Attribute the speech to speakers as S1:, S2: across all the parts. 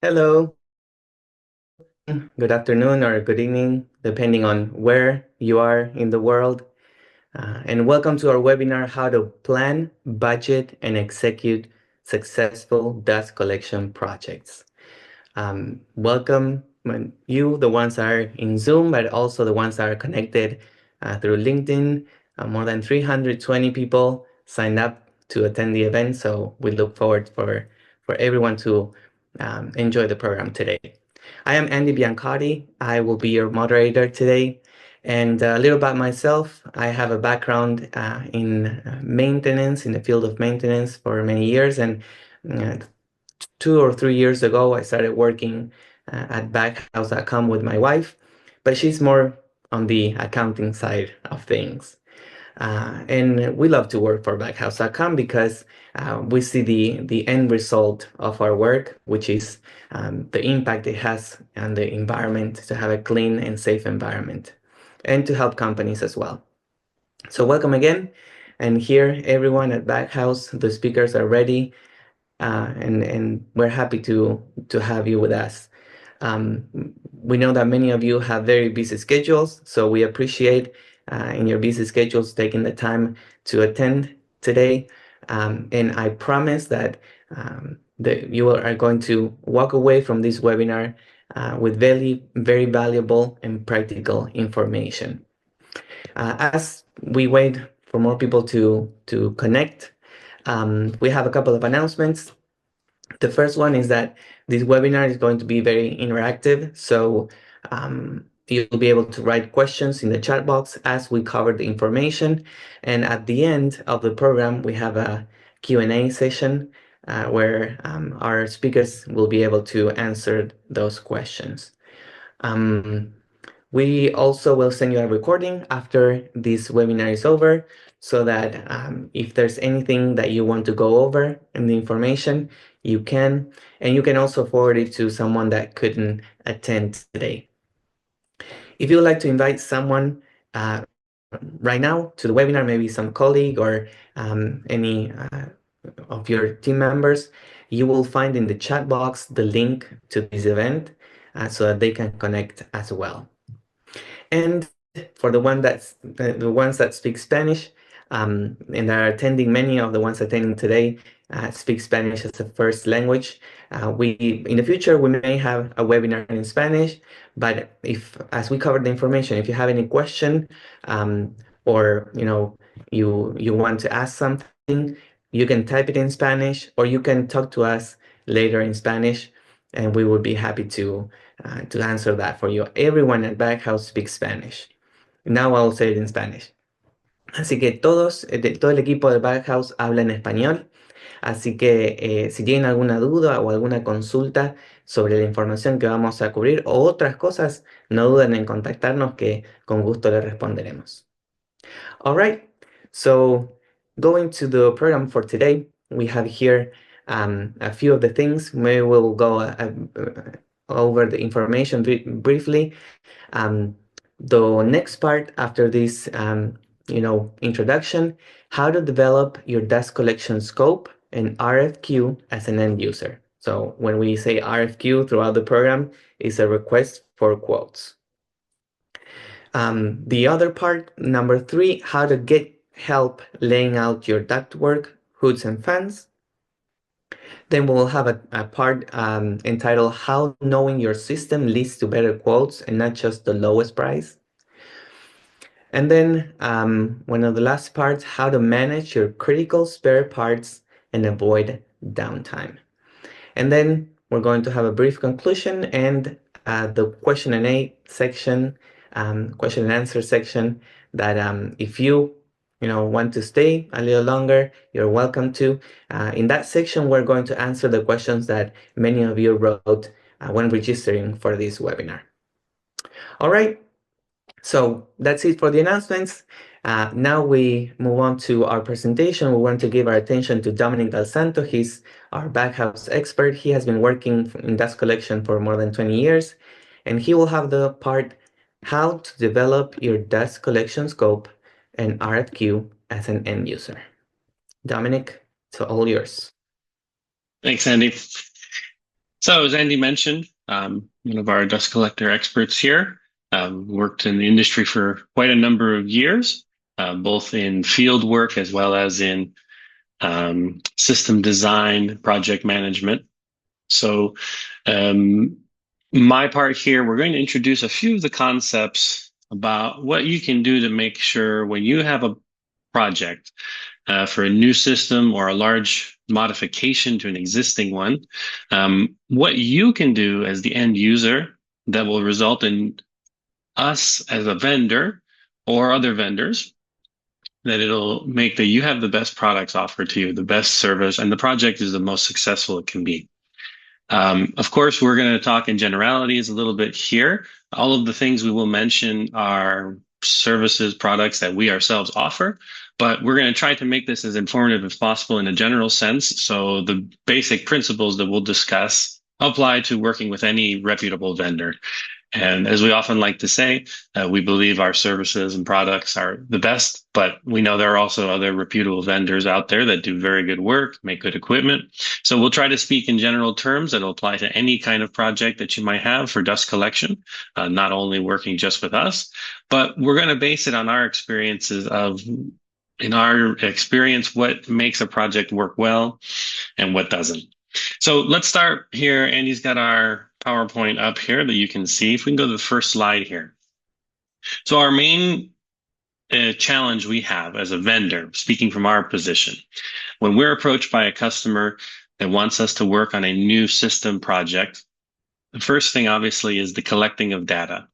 S1: Hello, good afternoon or good evening, depending on where you are in the world. And welcome to our webinar, How to Plan, Budget, and Execute Successful Dust Collection Projects. Welcome you, the ones that are in Zoom, but also the ones that are connected through LinkedIn. More than 320 people signed up to attend the event, so we look forward for everyone to enjoy the program today. I am Andy Biancotti. I will be your moderator today. And a little about myself, I have a background in maintenance, in the field of maintenance for many years. And 2 or 3 years ago, I started working at Baghouse.com with my wife, but she's more on the accounting side of things. And we love to work for Baghouse.com because we see the end result of our work, which is the impact it has on the environment, to have a clean and safe environment, and to help companies as well. So welcome again. And here, everyone at Baghouse, the speakers are ready, and we're happy to have you with us. We know that many of you have very busy schedules, so we appreciate in your busy schedules taking the time to attend today. And I promise that you are going to walk away from this webinar with very valuable and practical information. As we wait for more people to connect, we have a couple of announcements. The first one is that this webinar is going to be very interactive, so you'll be able to write questions in the chat box as we cover the information. And at the end of the program, we have a Q&A session where our speakers will be able to answer those questions. We also will send you a recording after this webinar is over, so that if there's anything that you want to go over in the information, you can, and you can also forward it to someone that couldn't attend today. If you would like to invite someone right now to the webinar, maybe some colleague or any of your team members, you will find in the chat box the link to this event so that they can connect as well. And for the ones that speak Spanish and are attending, many of the ones attending today speak Spanish as a first language. In the future, we may have a webinar in Spanish, but as we cover the information, if you have any question or you want to ask something, you can type it in Spanish, or you can talk to us later in Spanish, and we would be happy to answer that for you. Everyone at Baghouse speaks Spanish. Now I'll say it in Spanish. Así que todo el equipo de Baghouse habla en español. Así que si tienen alguna duda o alguna consulta sobre la información que vamos a cubrir o otras cosas, no duden en contactarnos, que con gusto les responderemos. All right, so going to the program for today, we have here a few of the things. Maybe we'll go over the information briefly. The next part after this, introduction, how to develop your dust collection scope and RFQ as an end user. So when we say RFQ throughout the program, it's a request for quotes. The other part, number 3, how to get help laying out your ductwork, hoods and fans. Then we'll have a part entitled How Knowing Your System Leads to Better Quotes and Not Just the Lowest Price. And then one of the last parts, how to manage your critical spare parts and avoid downtime. And then we're going to have a brief conclusion and the question and answer section that if you want to stay a little longer, you're welcome to. In that section, we're going to answer the questions that many of you wrote when registering for this webinar. All right, so that's it for the announcements. Now we move on to our presentation. We want to give our attention to Dominick Santo. He's our Baghouse expert. He has been working in dust collection for more than 20 years, and he will have the part how to develop your dust collection scope and RFQ as an end user. Dominick, it's all yours.
S2: Thanks, Andy. So as Andy mentioned, one of our dust collector experts here, worked in the industry for quite a number of years, both in field work as well as in system design, project management. So um, my part here, we're going to introduce a few of the concepts about what you can do to make sure when you have a project for a new system or a large modification to an existing one, what you can do as the end user that will result in us as a vendor or other vendors, that it'll make that you have the best products offered to you, the best service, and the project is the most successful it can be. Of course, we're going to talk in generalities a little bit here. All of the things we will mention are services, products that we ourselves offer, but we're going to try to make this as informative as possible in a general sense. So the basic principles that we'll discuss apply to working with any reputable vendor. And as we often like to say, we believe our services and products are the best, but we know there are also other reputable vendors out there that do very good work, make good equipment. So we'll try to speak in general terms that will apply to any kind of project that you might have for dust collection, not only working just with us, but we're going to base it on our experiences of, in our experience, what makes a project work well and what doesn't. So let's start here. Andy's got our PowerPoint up here that you can see. If we can go to the first slide here. So our main challenge we have as a vendor, speaking from our position, when we're approached by a customer that wants us to work on a new system project, the first thing obviously is the collecting of data.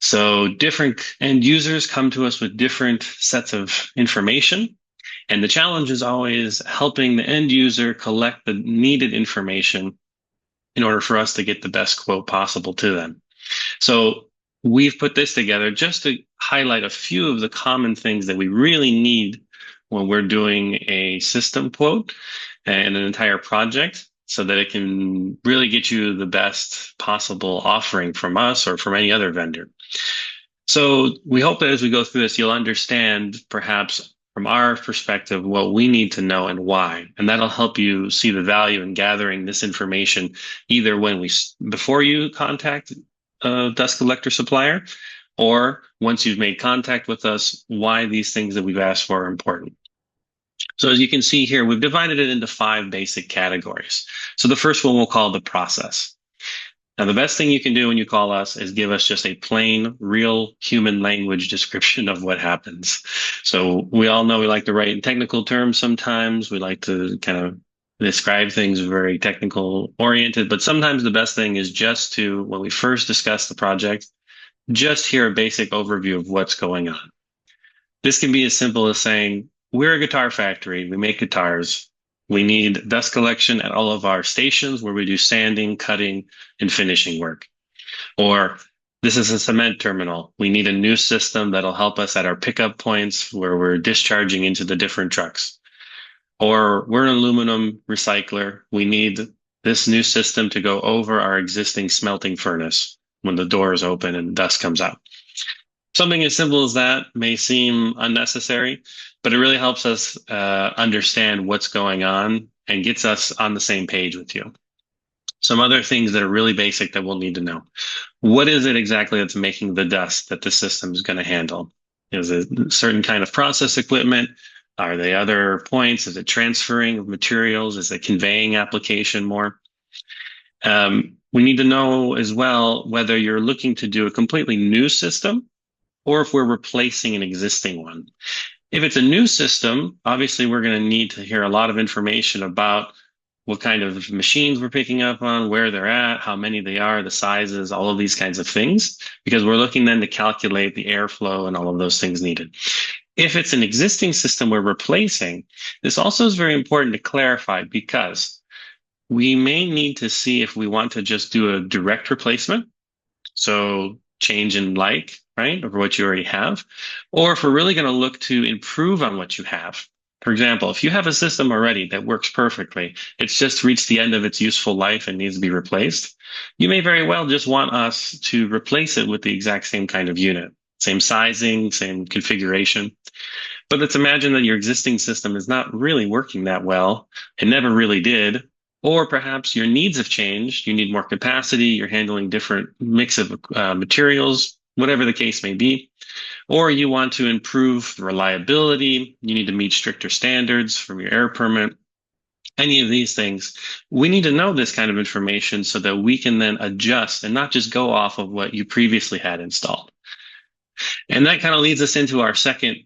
S2: So different end users come to us with different sets of information. And the challenge is always helping the end user collect the needed information in order for us to get the best quote possible to them. So we've put this together just to highlight a few of the common things that we really need when we're doing a system quote and an entire project, so that it can really get you the best possible offering from us or from any other vendor. So we hope that as we go through this, you'll understand perhaps from our perspective what we need to know and why. And that'll help you see the value in gathering this information, either before you contact a dust collector supplier, or once you've made contact with us, why these things that we've asked for are important. So as you can see here, we've divided it into 5 basic categories. So the first one we'll call the process. Now, the best thing you can do when you call us is give us just a plain, real human language description of what happens. So we all know we like to write in technical terms sometimes. We like to kind of describe things very technical oriented, but sometimes the best thing is just to, when we first discuss the project, just hear a basic overview of what's going on. This can be as simple as saying, we're a guitar factory. We make guitars. We need dust collection at all of our stations where we do sanding, cutting, and finishing work. Or this is a cement terminal. We need a new system that'll help us at our pickup points where we're discharging into the different trucks. Or we're an aluminum recycler. We need this new system to go over our existing smelting furnace when the door is open and dust comes out. Something as simple as that may seem unnecessary, but it really helps us understand what's going on and gets us on the same page with you. Some other things that are really basic that we'll need to know. What is it exactly that's making the dust that the system is going to handle? Is it a certain kind of process equipment? Are they other points? Is it transferring of materials? Is it conveying application more? We need to know as well whether you're looking to do a completely new system or if we're replacing an existing one. If it's a new system, obviously we're going to need to hear a lot of information about what kind of machines we're picking up on, where they're at, how many they are, the sizes, all of these kinds of things, because we're looking then to calculate the airflow and all of those things needed. If it's an existing system we're replacing, this also is very important to clarify, because we may need to see if we want to just do a direct replacement, so change in like, right, over what you already have, or if we're really going to look to improve on what you have. For example, if you have a system already that works perfectly, it's just reached the end of its useful life and needs to be replaced, you may very well just want us to replace it with the exact same kind of unit, same sizing, same configuration. But let's imagine that your existing system is not really working that well. It never really did. Or perhaps your needs have changed. You need more capacity. You're handling different mix of materials, whatever the case may be. Or you want to improve the reliability. You need to meet stricter standards from your air permit. Any of these things, we need to know this kind of information so that we can then adjust and not just go off of what you previously had installed. And that kind of leads us into our second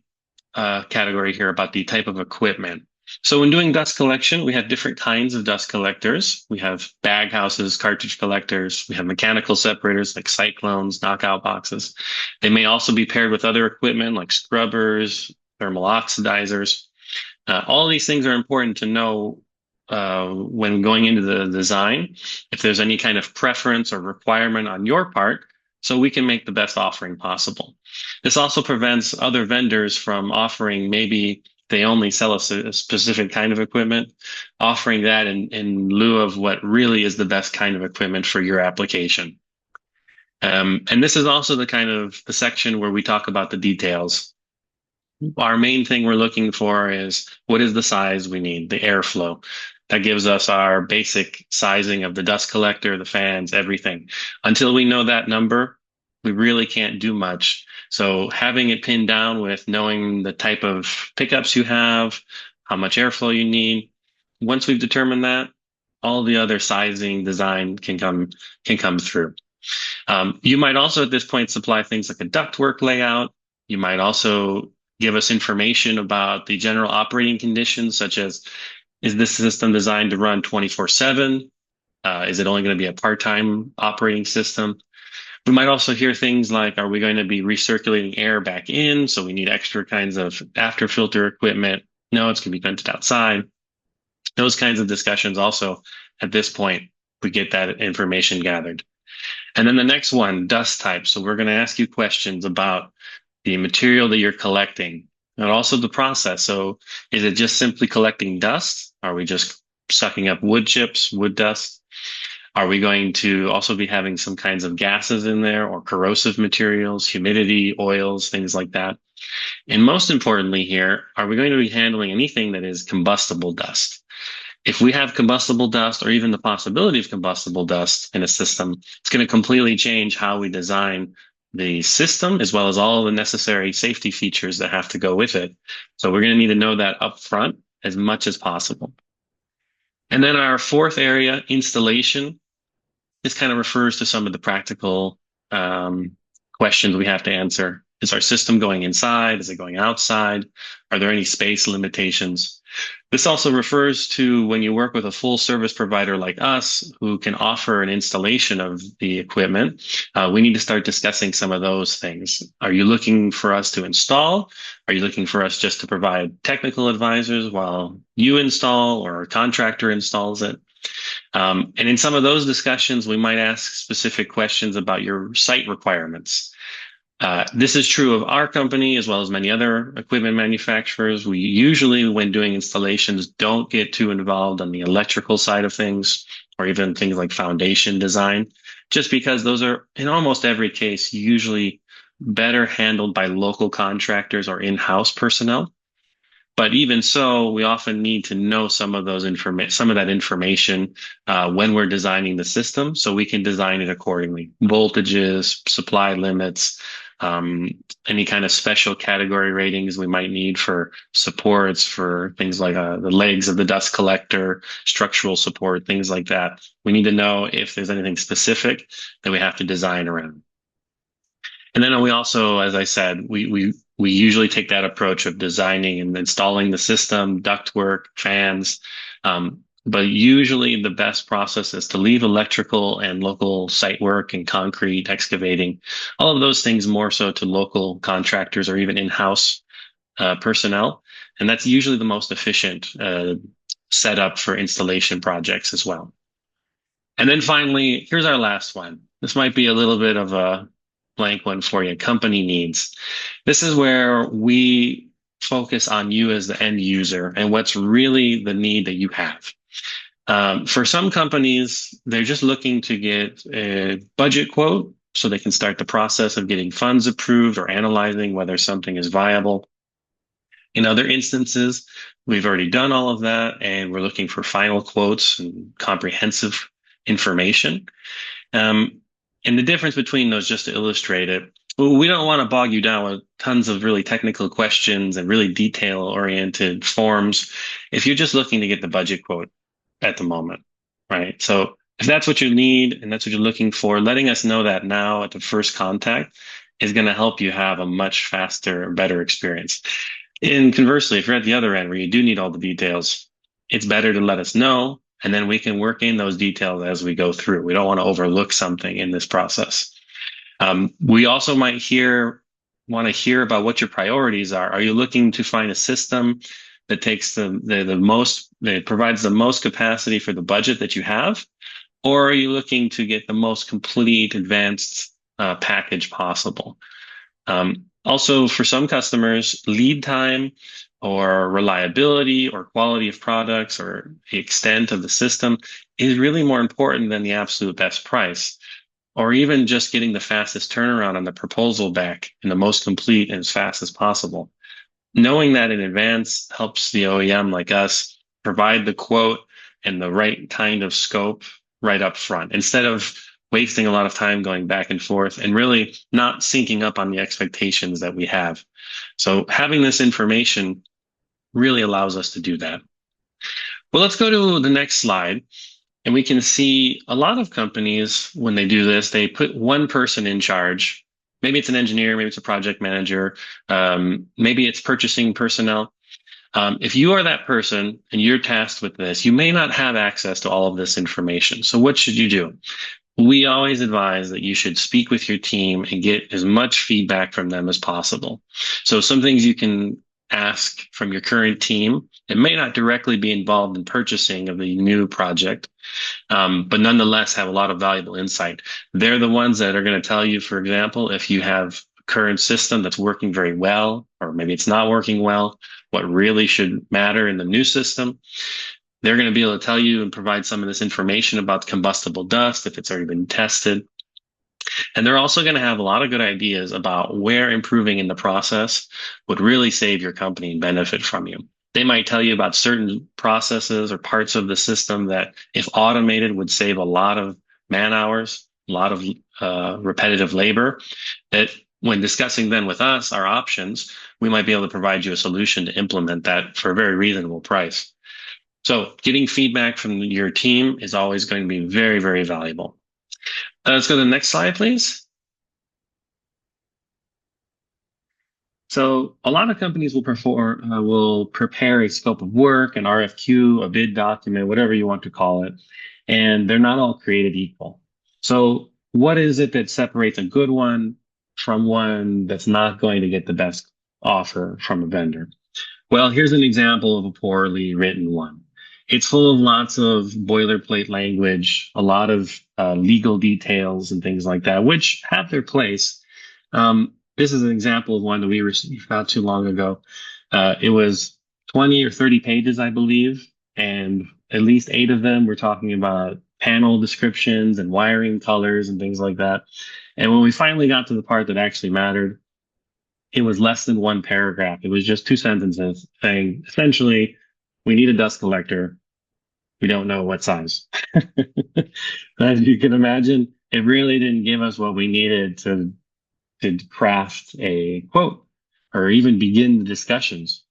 S2: category here about the type of equipment. So when doing dust collection, we have different kinds of dust collectors. We have baghouses, cartridge collectors. We have mechanical separators like cyclones, knockout boxes. They may also be paired with other equipment like scrubbers, thermal oxidizers. All these things are important to know when going into the design, if there's any kind of preference or requirement on your part, so we can make the best offering possible. This also prevents other vendors from offering, maybe they only sell a specific kind of equipment, offering that in lieu of what really is the best kind of equipment for your application. And this is also the section where we talk about the details. Our main thing we're looking for is what is the size we need, the airflow. That gives us our basic sizing of the dust collector, the fans, everything. Until we know that number, we really can't do much. So having it pinned down with knowing the type of pickups you have, how much airflow you need. Once we've determined that, all the other sizing design can come through. You might also at this point supply things like a ductwork layout. You might also give us information about the general operating conditions, such as, is this system designed to run 24/7? Is it only going to be a part-time operating system? We might also hear things like, are we going to be recirculating air back in? So we need extra kinds of after filter equipment. No, it's going to be vented outside. Those kinds of discussions also, at this point, we get that information gathered. And then the next one, dust type. So we're going to ask you questions about the material that you're collecting and also the process. So is it just simply collecting dust? Are we just sucking up wood chips, wood dust? Are we going to also be having some kinds of gases in there or corrosive materials, humidity, oils, things like that? And most importantly here, are we going to be handling anything that is combustible dust? If we have combustible dust or even the possibility of combustible dust in a system, it's going to completely change how we design the system as well as all the necessary safety features that have to go with it. So we're going to need to know that up front as much as possible. And then our fourth area, installation. This kind of refers to some of the practical questions we have to answer. Is our system going inside? Is it going outside? Are there any space limitations? This also refers to when you work with a full service provider like us who can offer an installation of the equipment, we need to start discussing some of those things. Are you looking for us to install? Are you looking for us just to provide technical advisors while you install or a contractor installs it? And in some of those discussions, we might ask specific questions about your site requirements. This is true of our company as well as many other equipment manufacturers. We usually, when doing installations, don't get too involved on the electrical side of things or even things like foundation design, just because those are, in almost every case, usually better handled by local contractors or in-house personnel. But even so, we often need to know some of that information when we're designing the system, so we can design it accordingly. Voltages, supply limits, any kind of special category ratings we might need for supports, for things like the legs of the dust collector, structural support, things like that. We need to know if there's anything specific that we have to design around. And then we also, as I said, we usually take that approach of designing and installing the system, ductwork, fans. But usually the best process is to leave electrical and local site work and concrete, excavating, all of those things more so to local contractors or even in-house personnel. And that's usually the most efficient setup for installation projects as well. And then finally, here's our last one. This might be a little bit of a blank one for you, company needs. This is where we focus on you as the end user and what's really the need that you have. For some companies, they're just looking to get a budget quote so they can start the process of getting funds approved or analyzing whether something is viable. In other instances, we've already done all of that, and we're looking for final quotes and comprehensive information. And the difference between those, just to illustrate it, we don't want to bog you down with tons of really technical questions and really detail-oriented forms if you're just looking to get the budget quote at the moment, right? So if that's what you need and that's what you're looking for, letting us know that now at the first contact is going to help you have a much faster, better experience. And conversely, if you're at the other end where you do need all the details, it's better to let us know, and then we can work in those details as we go through. We don't want to overlook something in this process. We also might want to hear about what your priorities are. Are you looking to find a system that takes that provides the most capacity for the budget that you have? Or are you looking to get the most complete advanced package possible? Also, for some customers, lead time or reliability or quality of products or the extent of the system is really more important than the absolute best price, or even just getting the fastest turnaround on the proposal back in the most complete and as fast as possible. Knowing that in advance helps the OEM like us provide the quote and the right kind of scope right up front, instead of wasting a lot of time going back and forth and really not syncing up on the expectations that we have. So having this information really allows us to do that. Well, let's go to the next slide. And we can see a lot of companies, when they do this, they put one person in charge. Maybe it's an engineer, maybe it's a project manager, maybe it's purchasing personnel. If you are that person and you're tasked with this, you may not have access to all of this information. So what should you do? We always advise that you should speak with your team and get as much feedback from them as possible. So some things you can ask from your current team, it may not directly be involved in purchasing of the new project, but nonetheless have a lot of valuable insight. They're the ones that are going to tell you, for example, if you have a current system that's working very well, or maybe it's not working well, what really should matter in the new system. They're going to be able to tell you and provide some of this information about combustible dust if it's already been tested. And they're also going to have a lot of good ideas about where improving in the process would really save your company and benefit from you. They might tell you about certain processes or parts of the system that, if automated, would save a lot of man hours, a lot of repetitive labor, that when discussing then with us, our options, we might be able to provide you a solution to implement that for a very reasonable price. So getting feedback from your team is always going to be very, very valuable. Let's go to the next slide, please. So a lot of companies will prepare a scope of work, an RFQ, a bid document, whatever you want to call it, and they're not all created equal. So what is it that separates a good one from one that's not going to get the best offer from a vendor? Well, here's an example of a poorly written one. It's full of lots of boilerplate language, a lot of legal details and things like that, which have their place. This is an example of one that we received not too long ago. It was 20 or 30 pages, I believe, and at least 8 of them were talking about panel descriptions and wiring colors and things like that. And when we finally got to the part that actually mattered, it was less than 1 paragraph. It was just 2 sentences saying, essentially, we need a dust collector. We don't know what size. As you can imagine, it really didn't give us what we needed to craft a quote or even begin the discussions.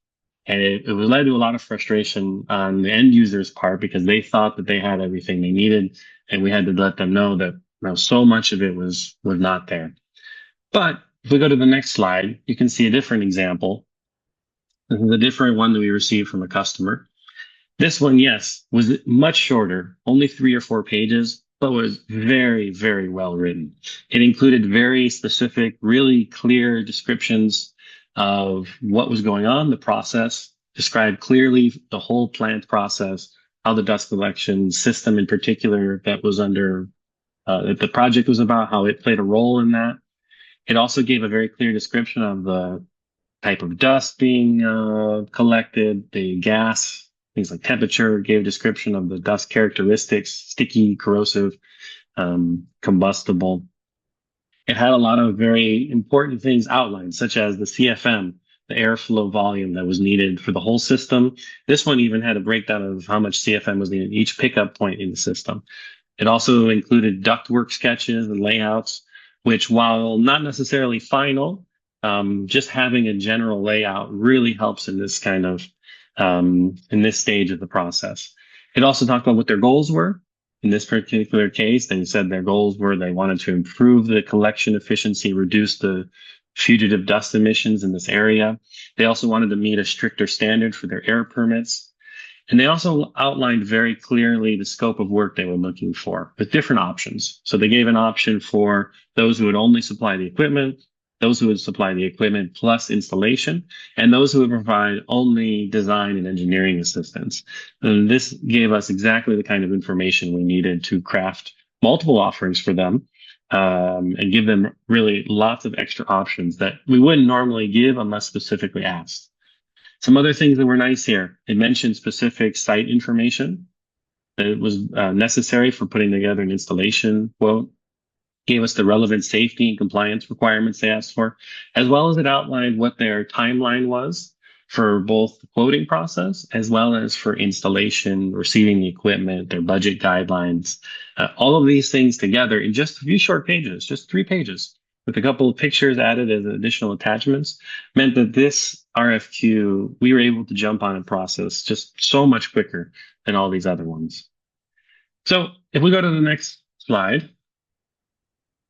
S2: And it led to a lot of frustration on the end user's part, because they thought that they had everything they needed, and we had to let them know that so much of it was not there. But if we go to the next slide, you can see a different example. This is a different one that we received from a customer. This one, yes, was much shorter, only 3 or 4 pages, but was very, very well written. It included very specific, really clear descriptions of what was going on, the process, described clearly the whole plant process, how the dust collection system in particular that was under, that the project was about, how it played a role in that. It also gave a very clear description of the type of dust being collected, the gas, things like temperature, gave a description of the dust characteristics, sticky, corrosive, combustible. It had a lot of very important things outlined, such as the CFM, the airflow volume that was needed for the whole system. This one even had a breakdown of how much CFM was needed each pickup point in the system. It also included ductwork sketches and layouts, which, while not necessarily final, just having a general layout really helps in this kind of in this stage of the process. It also talked about what their goals were. In this particular case, they said their goals were they wanted to improve the collection efficiency, reduce the fugitive dust emissions in this area. They also wanted to meet a stricter standard for their air permits. And they also outlined very clearly the scope of work they were looking for with different options. So they gave an option for those who would only supply the equipment, those who would supply the equipment plus installation, and those who would provide only design and engineering assistance. And this gave us exactly the kind of information we needed to craft multiple offerings for them, and give them really lots of extra options that we wouldn't normally give unless specifically asked. Some other things that were nice here. It mentioned specific site information that was necessary for putting together an installation quote. Gave us the relevant safety and compliance requirements they asked for, as well as it outlined what their timeline was for both the quoting process as well as for installation, receiving the equipment, their budget guidelines. All of these things together in just a few short pages, just 3 pages, with a couple of pictures added as additional attachments, meant that this RFQ, we were able to jump on and process just so much quicker than all these other ones. So if we go to the next slide,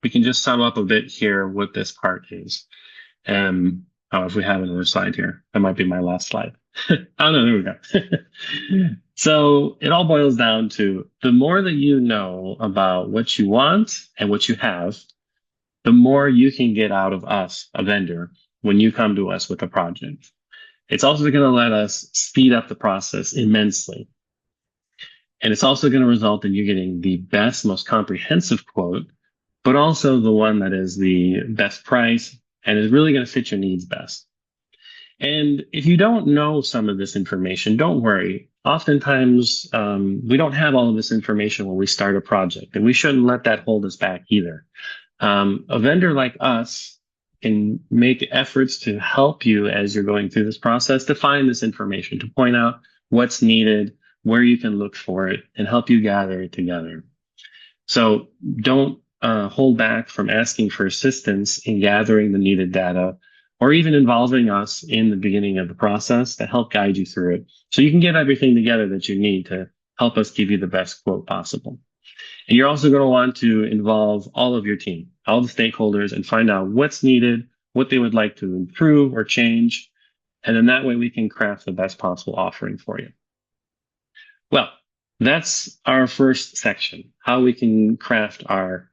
S2: we can just sum up a bit here what this part is. If we have another slide here, that might be my last slide. Oh no, there we go. So it all boils down to the more that you know about what you want and what you have, the more you can get out of us, a vendor, when you come to us with a project. It's also going to let us speed up the process immensely. And it's also going to result in you getting the best, most comprehensive quote, but also the one that is the best price and is really going to fit your needs best. And if you don't know some of this information, don't worry. Oftentimes, we don't have all of this information when we start a project, and we shouldn't let that hold us back either. A vendor like us can make efforts to help you as you're going through this process to find this information, to point out what's needed, where you can look for it, and help you gather it together. So don't hold back from asking for assistance in gathering the needed data, or even involving us in the beginning of the process to help guide you through it, so you can get everything together that you need to help us give you the best quote possible. And you're also going to want to involve all of your team, all the stakeholders, and find out what's needed, what they would like to improve or change. And then that way we can craft the best possible offering for you. Well, that's our first section, how we can craft our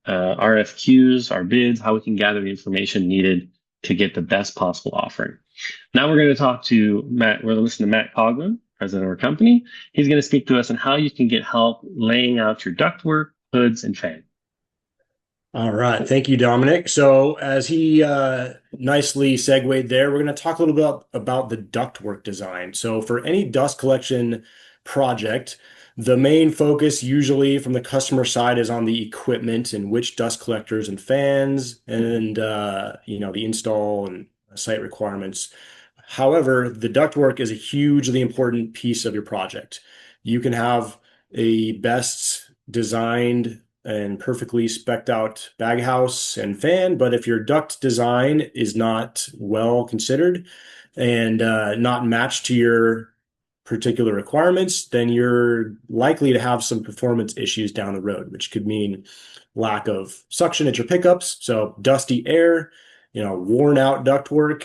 S2: RFQs, our bids, how we can gather the information needed to get the best possible offering. Now we're going to talk to Matt. We're going to listen to Matt Coughlin, president of our company. He's going to speak to us on how you can get help laying out your ductwork, hoods, and fan.
S3: All right. Thank you, Dominic. So as he nicely segued there, we're going to talk a little bit about the ductwork design. So for any dust collection project, the main focus usually from the customer side is on the equipment and which dust collectors and fans and the install and site requirements. However, the ductwork is a hugely important piece of your project. You can have a best designed and perfectly spec'd out baghouse and fan, but if your duct design is not well considered and not matched to your particular requirements, then you're likely to have some performance issues down the road, which could mean lack of suction at your pickups, so dusty air, worn out ductwork,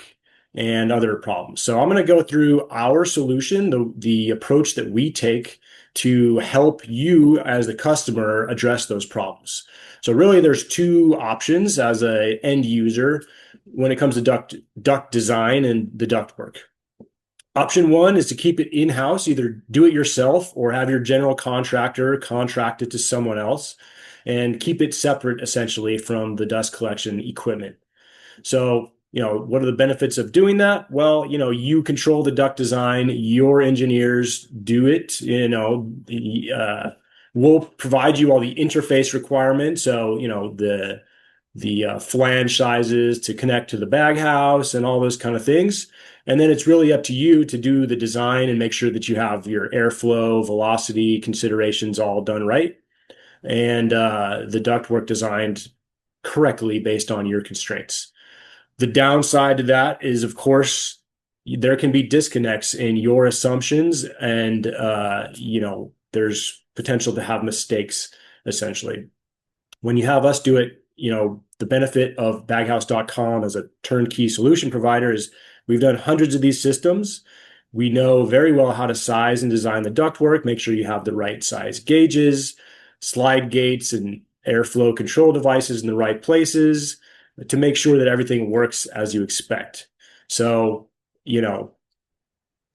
S3: and other problems. So I'm going to go through our solution, the approach that we take to help you as the customer address those problems. So really there's 2 options as an end user when it comes to duct design and the ductwork. Option 1 is to keep it in-house, either do it yourself or have your general contractor contract it to someone else and keep it separate essentially from the dust collection equipment. So, what are the benefits of doing that? Well, you control the duct design, your engineers do it, we'll provide you all the interface requirements. So, the flange sizes to connect to the baghouse and all those kind of things. And then it's really up to you to do the design and make sure that you have your airflow, velocity considerations all done right, and the ductwork designed correctly based on your constraints. The downside to that is, of course, there can be disconnects in your assumptions, and there's potential to have mistakes, essentially. When you have us do it, the benefit of baghouse.com as a turnkey solution provider is we've done hundreds of these systems. We know very well how to size and design the ductwork, make sure you have the right size gauges, slide gates, and airflow control devices in the right places to make sure that everything works as you expect. So,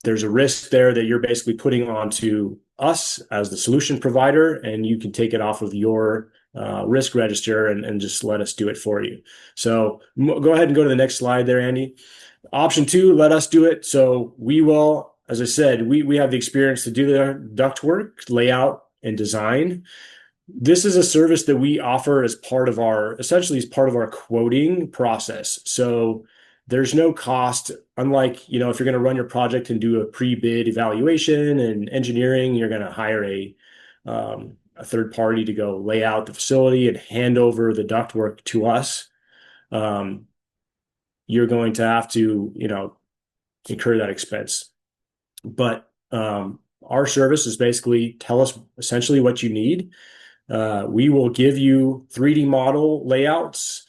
S3: there's a risk there that you're basically putting onto us as the solution provider, and you can take it off of your risk register and just let us do it for you. So go ahead and go to the next slide there, Andy. Option 2, let us do it. So we will, as I said, we have the experience to do the ductwork, layout, and design. This is a service that we offer as part of essentially as part of our quoting process. So there's no cost, unlike, if you're going to run your project and do a pre-bid evaluation and engineering, you're going to hire a third party to go lay out the facility and hand over the ductwork to us. You're going to have to, incur that expense. But our service is basically tell us essentially what you need. We will give you 3D model layouts,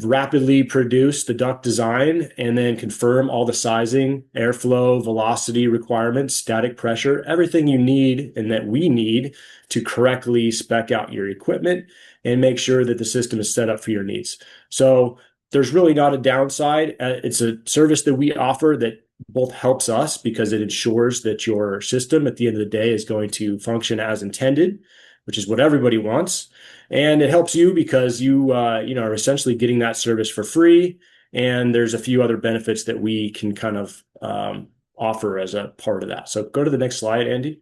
S3: rapidly produce the duct design, and then confirm all the sizing, airflow, velocity requirements, static pressure, everything you need and that we need to correctly spec out your equipment and make sure that the system is set up for your needs. So there's really not a downside. It's a service that we offer that both helps us because it ensures that your system at the end of the day is going to function as intended, which is what everybody wants. And it helps you because you are essentially getting that service for free. And there's a few other benefits that we can kind of offer as a part of that. So go to the next slide, Andy.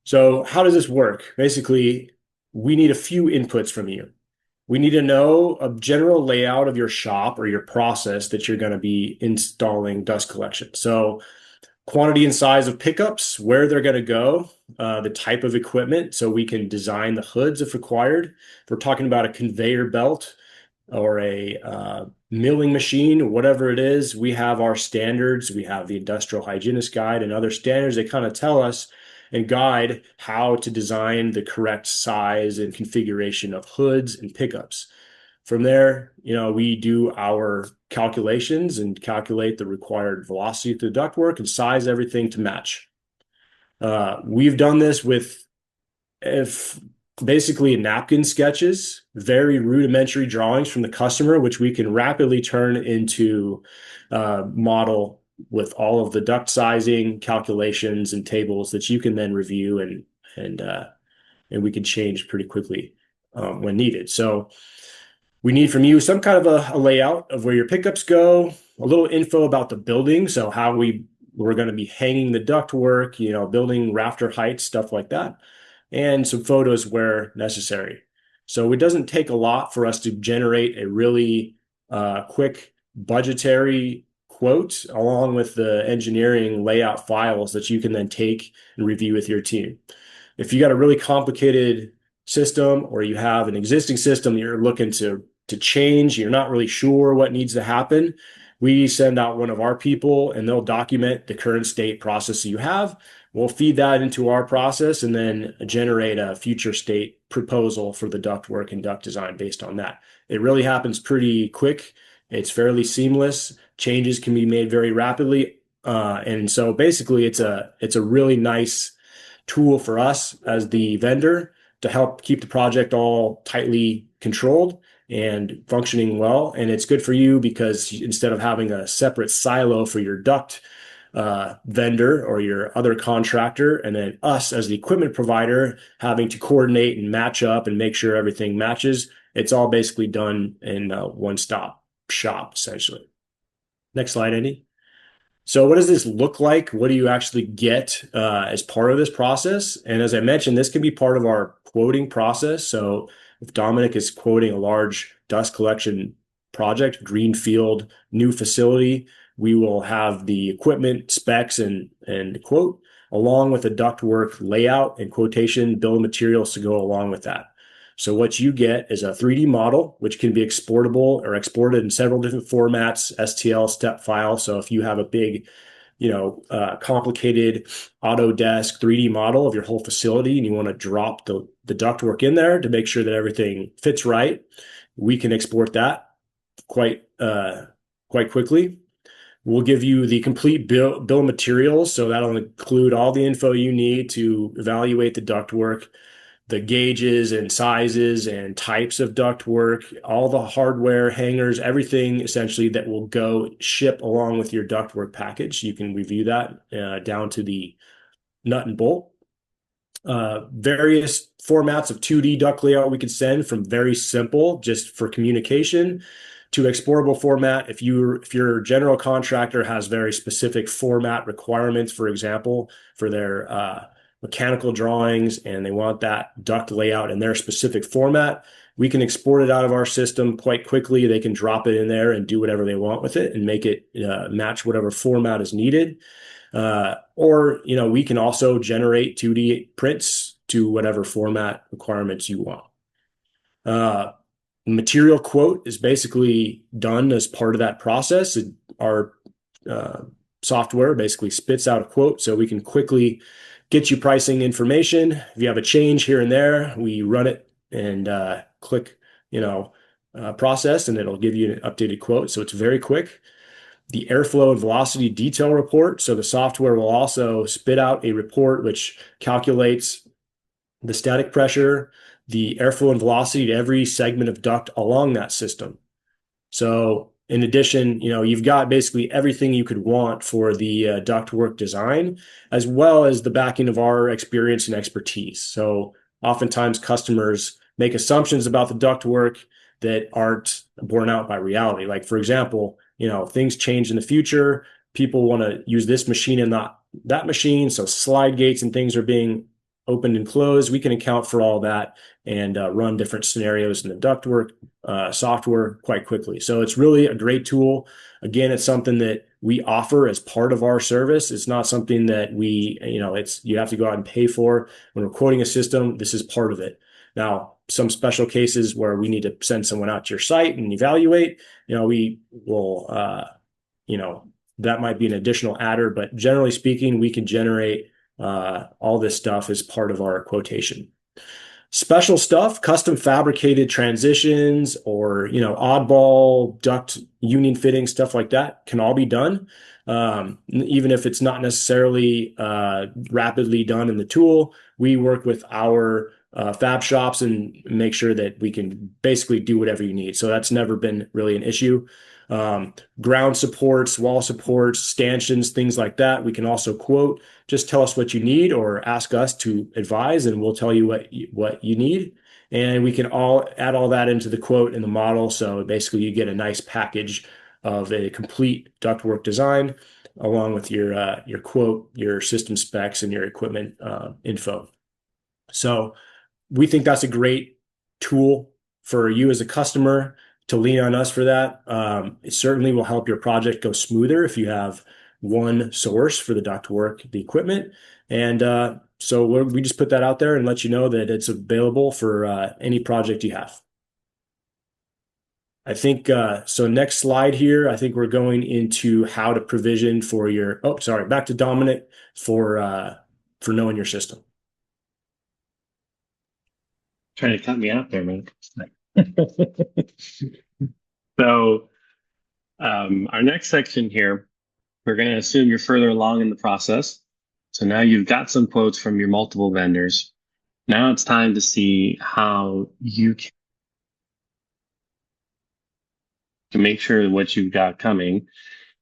S3: So how does this work? Basically, we need a few inputs from you. We need to know a general layout of your shop or your process that you're going to be installing dust collection. So quantity and size of pickups, where they're going to go, the type of equipment, so we can design the hoods if required. If we're talking about a conveyor belt or a milling machine, whatever it is, we have our standards. We have the Industrial Hygienist Guide and other standards that kind of tell us and guide how to design the correct size and configuration of hoods and pickups. From there, we do our calculations and calculate the required velocity through the ductwork and size everything to match. We've done this with basically napkin sketches, very rudimentary drawings from the customer, which we can rapidly turn into model with all of the duct sizing calculations and tables that you can then review and we can change pretty quickly when needed. So we need from you some kind of a layout of where your pickups go, a little info about the building, so how we're going to be hanging the ductwork, building rafter heights, stuff like that, and some photos where necessary. So it doesn't take a lot for us to generate a really quick budgetary quote along with the engineering layout files that you can then take and review with your team. If you got a really complicated system or you have an existing system that you're looking to change, you're not really sure what needs to happen, we send out one of our people and they'll document the current state process you have. We'll feed that into our process and then generate a future state proposal for the ductwork and duct design based on that. It really happens pretty quick. It's fairly seamless. Changes can be made very rapidly. And so basically it's a really nice tool for us as the vendor to help keep the project all tightly controlled and functioning well. And it's good for you because instead of having a separate silo for your duct vendor or your other contractor, and then us as the equipment provider having to coordinate and match up and make sure everything matches, it's all basically done in a one-stop shop, essentially. Next slide, Andy. So what does this look like? What do you actually get as part of this process? And as I mentioned, this can be part of our quoting process. So if Dominick is quoting a large dust collection project, greenfield, new facility, we will have the equipment specs and quote, along with a ductwork layout and quotation bill of materials to go along with that. So what you get is a 3D model, which can be exportable or exported in several different formats, STL, step file. So if you have a big, complicated Autodesk 3D model of your whole facility and you want to drop the ductwork in there to make sure that everything fits right, we can export that quite quickly. We'll give you the complete bill of materials, so that'll include all the info you need to evaluate the ductwork, the gauges and sizes and types of ductwork, all the hardware, hangers, everything essentially that will go ship along with your ductwork package. You can review that down to the nut and bolt. Various formats of 2D duct layout we can send, from very simple, just for communication, to exportable format. If your general contractor has very specific format requirements, for example, for their mechanical drawings, and they want that duct layout in their specific format, we can export it out of our system quite quickly. They can drop it in there and do whatever they want with it and make it match whatever format is needed. Or we can also generate 2D prints to whatever format requirements you want. Material quote is basically done as part of that process. Our software basically spits out a quote so we can quickly get you pricing information. If you have a change here and there, we run it and click, process, and it'll give you an updated quote. So it's very quick. The airflow and velocity detail report. So the software will also spit out a report which calculates the static pressure, the airflow and velocity to every segment of duct along that system. So in addition, you've got basically everything you could want for the ductwork design, as well as the backing of our experience and expertise. So oftentimes customers make assumptions about the ductwork that aren't borne out by reality. Like, for example, things change in the future. People want to use this machine and not that machine. So slide gates and things are being opened and closed. We can account for all that and run different scenarios in the ductwork software quite quickly. So it's really a great tool. Again, it's something that we offer as part of our service. It's not something that you have to go out and pay for. When we're quoting a system, this is part of it. Now, some special cases where we need to send someone out to your site and evaluate, we will, that might be an additional adder, but generally speaking, we can generate all this stuff as part of our quotation. Special stuff, custom fabricated transitions or, oddball duct union fitting, stuff like that can all be done. Even if it's not necessarily rapidly done in the tool, we work with our fab shops and make sure that we can basically do whatever you need. So that's never been really an issue. Ground supports, wall supports, stanchions, things like that. We can also quote. Just tell us what you need or ask us to advise, and we'll tell you what you need. And we can all add all that into the quote in the model. So basically you get a nice package of a complete ductwork design along with your quote, your system specs, and your equipment info. So we think that's a great tool for you as a customer to lean on us for that. It certainly will help your project go smoother if you have one source for the ductwork, the equipment. And so we just put that out there and let you know that it's available for any project you have. I think, so next slide here, I think we're going into how to provision for your, back to Dominick for knowing your system.
S2: Trying to cut me out there, man. So our next section here, we're going to assume you're further along in the process. So now you've got some quotes from your multiple vendors. Now it's time to see how you can make sure what you've got coming,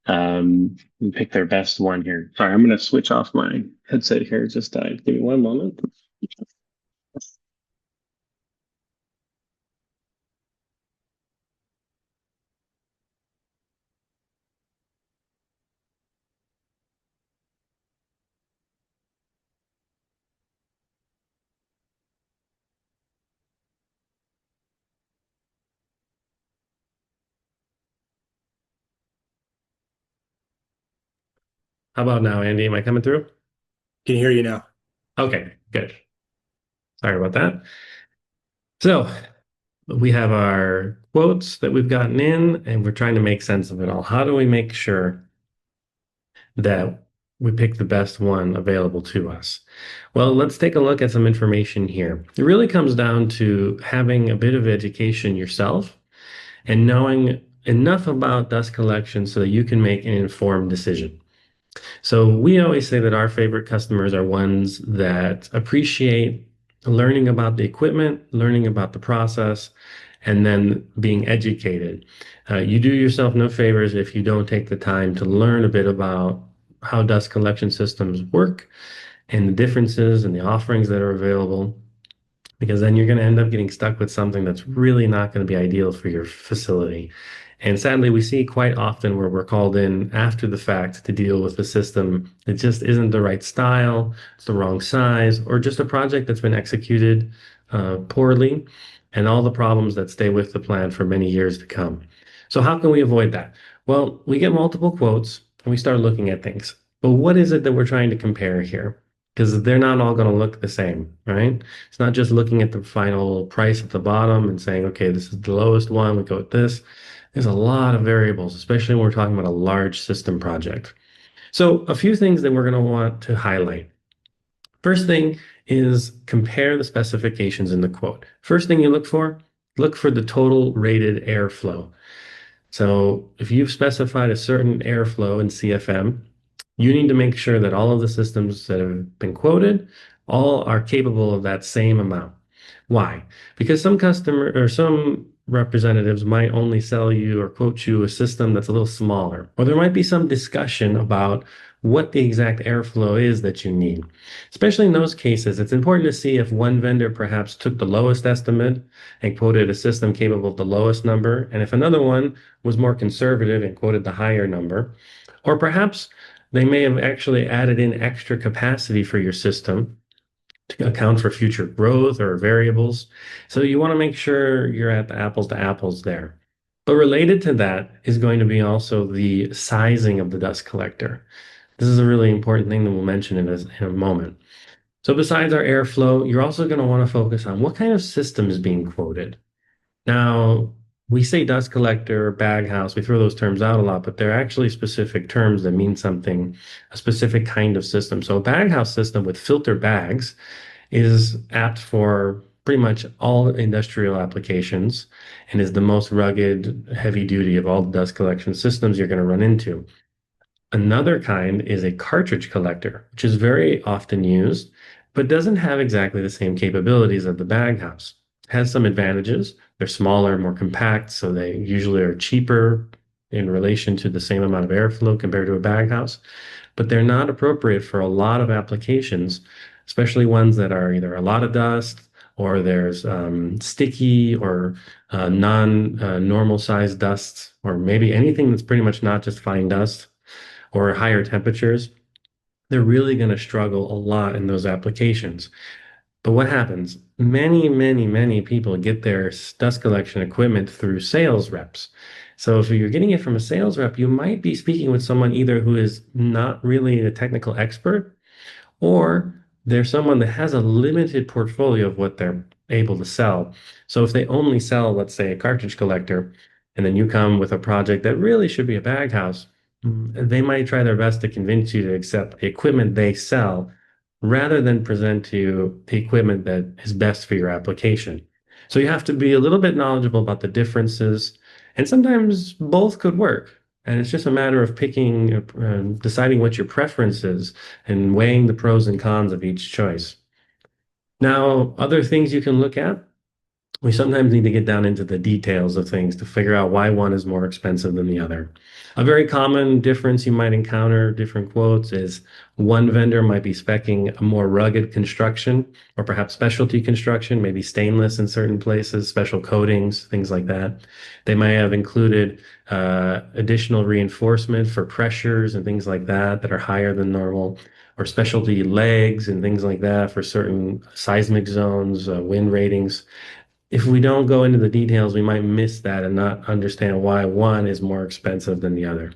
S2: and pick their best one here. Sorry, I'm going to switch off my headset here. Just give me one moment.
S4: How about now, Andy? Am I coming through?
S3: Can hear you now.
S4: Okay, good. Sorry about that. So we have our quotes that we've gotten in, and we're trying to make sense of it all. How do we make sure that we pick the best one available to us? Well, let's take a look at some information here. It really comes down to having a bit of education yourself and knowing enough about dust collection so that you can make an informed decision. So we always say that our favorite customers are ones that appreciate learning about the equipment, learning about the process, and then being educated. You do yourself no favors if you don't take the time to learn a bit about how dust collection systems work and the differences and the offerings that are available, because then you're going to end up getting stuck with something that's really not going to be ideal for your facility. And sadly, we see quite often where we're called in after the fact to deal with the system that just isn't the right style, it's the wrong size, or just a project that's been executed poorly, and all the problems that stay with the plan for many years to come. So how can we avoid that? Well, we get multiple quotes and we start looking at things. But what is it that we're trying to compare here? Because they're not all going to look the same, right? It's not just looking at the final price at the bottom and saying, okay, this is the lowest one, we go with this. There's a lot of variables, especially when we're talking about a large system project. So a few things that we're going to want to highlight. First thing is compare the specifications in the quote. First thing you look for the total rated airflow. So if you've specified a certain airflow in CFM, you need to make sure that all of the systems that have been quoted all are capable of that same amount. Why? Because some customer or some representatives might only sell you or quote you a system that's a little smaller, or there might be some discussion about what the exact airflow is that you need. Especially in those cases, it's important to see if one vendor perhaps took the lowest estimate and quoted a system capable of the lowest number, and if another one was more conservative and quoted the higher number, or perhaps they may have actually added in extra capacity for your system to account for future growth or variables. So you want to make sure you're at the apples to apples there. But related to that is going to be also the sizing of the dust collector. This is a really important thing that we'll mention in a moment. So besides our airflow, you're also going to want to focus on what kind of system is being quoted. Now, we say dust collector, baghouse, we throw those terms out a lot, but they're actually specific terms that mean something, a specific kind of system. So a baghouse system with filter bags is apt for pretty much all industrial applications and is the most rugged, heavy duty of all the dust collection systems you're going to run into. Another kind is a cartridge collector, which is very often used, but doesn't have exactly the same capabilities of the baghouse. It has some advantages. They're smaller, more compact, so they usually are cheaper in relation to the same amount of airflow compared to a baghouse, but they're not appropriate for a lot of applications, especially ones that are either a lot of dust or there's sticky or non-normal size dusts, or maybe anything that's pretty much not just fine dust or higher temperatures. They're really going to struggle a lot in those applications. But what happens? Many people get their dust collection equipment through sales reps. So if you're getting it from a sales rep, you might be speaking with someone either who is not really a technical expert, or they're someone that has a limited portfolio of what they're able to sell. So if they only sell, let's say, a cartridge collector, and then you come with a project that really should be a baghouse, they might try their best to convince you to accept the equipment they sell rather than present to you the equipment that is best for your application. So you have to be a little bit knowledgeable about the differences, and sometimes both could work. And it's just a matter of picking, deciding what your preference is and weighing the pros and cons of each choice. Now, other things you can look at, we sometimes need to get down into the details of things to figure out why one is more expensive than the other. A very common difference you might encounter, different quotes, is one vendor might be speccing a more rugged construction or perhaps specialty construction, maybe stainless in certain places, special coatings, things like that. They might have included additional reinforcement for pressures and things like that that are higher than normal, or specialty legs and things like that for certain seismic zones, wind ratings. If we don't go into the details, we might miss that and not understand why one is more expensive than the other.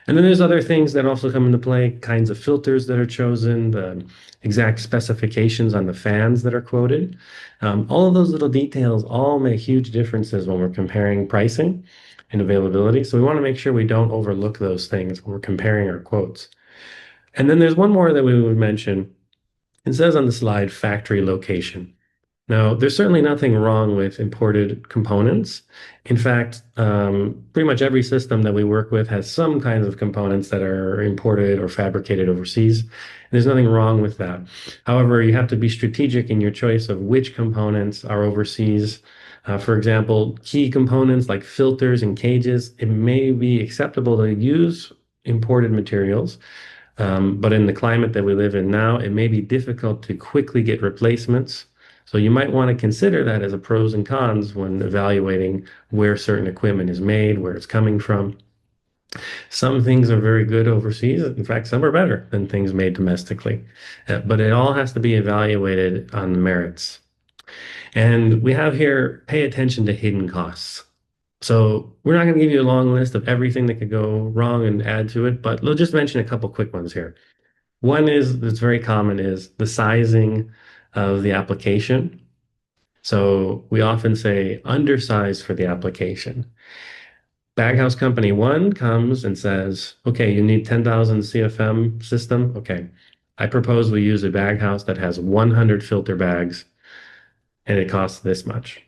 S4: And then there's other things that also come into play, kinds of filters that are chosen, the exact specifications on the fans that are quoted. All of those little details all make huge differences when we're comparing pricing and availability. So we want to make sure we don't overlook those things when we're comparing our quotes. And then there's one more that we would mention. It says on the slide, factory location. Now, there's certainly nothing wrong with imported components. In fact, pretty much every system that we work with has some kinds of components that are imported or fabricated overseas. There's nothing wrong with that. However, you have to be strategic in your choice of which components are overseas. For example, key components like filters and cages, it may be acceptable to use imported materials. But in the climate that we live in now, it may be difficult to quickly get replacements. So you might want to consider that as a pros and cons when evaluating where certain equipment is made, where it's coming from. Some things are very good overseas. In fact, some are better than things made domestically. But it all has to be evaluated on the merits. And we have here, pay attention to hidden costs. So we're not going to give you a long list of everything that could go wrong and add to it, but we'll just mention a couple quick ones here. One is that's very common is the sizing of the application. So we often say undersized for the application. Baghouse Company 1 comes and says, okay, you need 10,000 CFM system. Okay, I propose we use a baghouse that has 100 filter bags and it costs this much.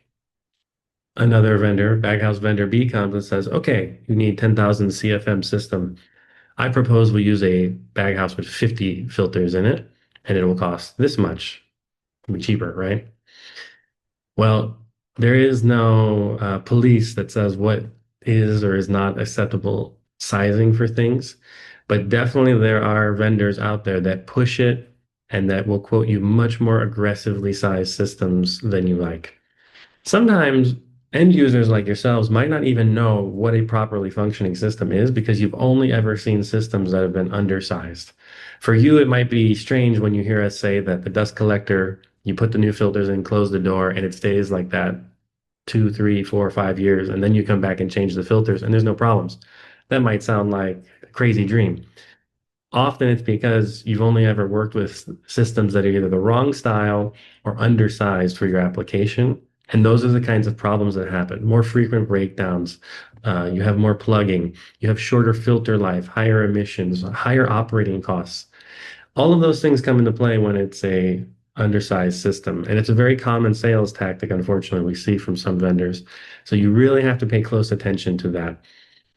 S4: Another vendor, Baghouse vendor B comes and says, okay, you need 10,000 CFM system. I propose we use a baghouse with 50 filters in it, and it will cost this much. It'll be cheaper, right? Well, there is no police that says what is or is not acceptable sizing for things, but definitely there are vendors out there that push it and that will quote you much more aggressively sized systems than you like. Sometimes end users like yourselves might not even know what a properly functioning system is because you've only ever seen systems that have been undersized. For you, it might be strange when you hear us say that the dust collector, you put the new filters in, close the door, and it stays like that 2, 3, 4, 5 years, and then you come back and change the filters and there's no problems. That might sound like a crazy dream. Often it's because you've only ever worked with systems that are either the wrong style or undersized for your application. And those are the kinds of problems that happen. More frequent breakdowns. You have more plugging. You have shorter filter life, higher emissions, higher operating costs. All of those things come into play when it's a undersized system. And it's a very common sales tactic, unfortunately, we see from some vendors. So you really have to pay close attention to that.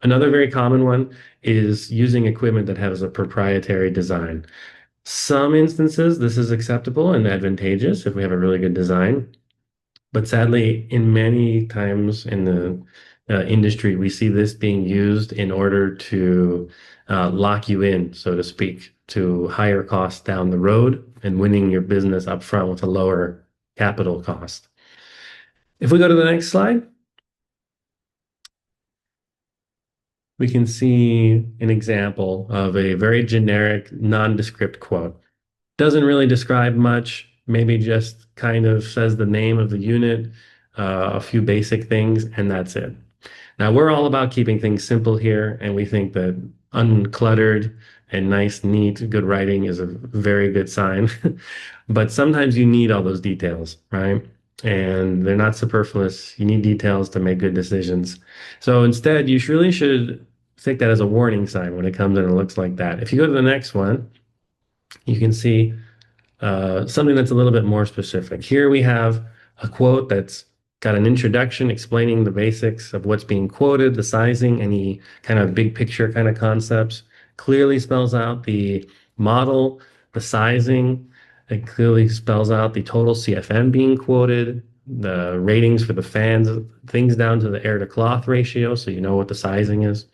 S4: Another very common one is using equipment that has a proprietary design. Some instances, this is acceptable and advantageous if we have a really good design. But sadly, in many times in the industry, we see this being used in order to lock you in, so to speak, to higher costs down the road and winning your business up front with a lower capital cost. If we go to the next slide, we can see an example of a very generic, nondescript quote. Doesn't really describe much, maybe just kind of says the name of the unit, a few basic things, and that's it. Now, we're all about keeping things simple here, and we think that uncluttered and nice, neat, good writing is a very good sign. But sometimes you need all those details, right? And they're not superfluous. You need details to make good decisions. So instead, you really should take that as a warning sign when it comes in and looks like that. If you go to the next one, you can see something that's a little bit more specific. Here we have a quote that's got an introduction explaining the basics of what's being quoted, the sizing, any kind of big picture kind of concepts. Clearly spells out the model, the sizing. It clearly spells out the total CFM being quoted, the ratings for the fans, things down to the air to cloth ratio, so you know what the sizing is.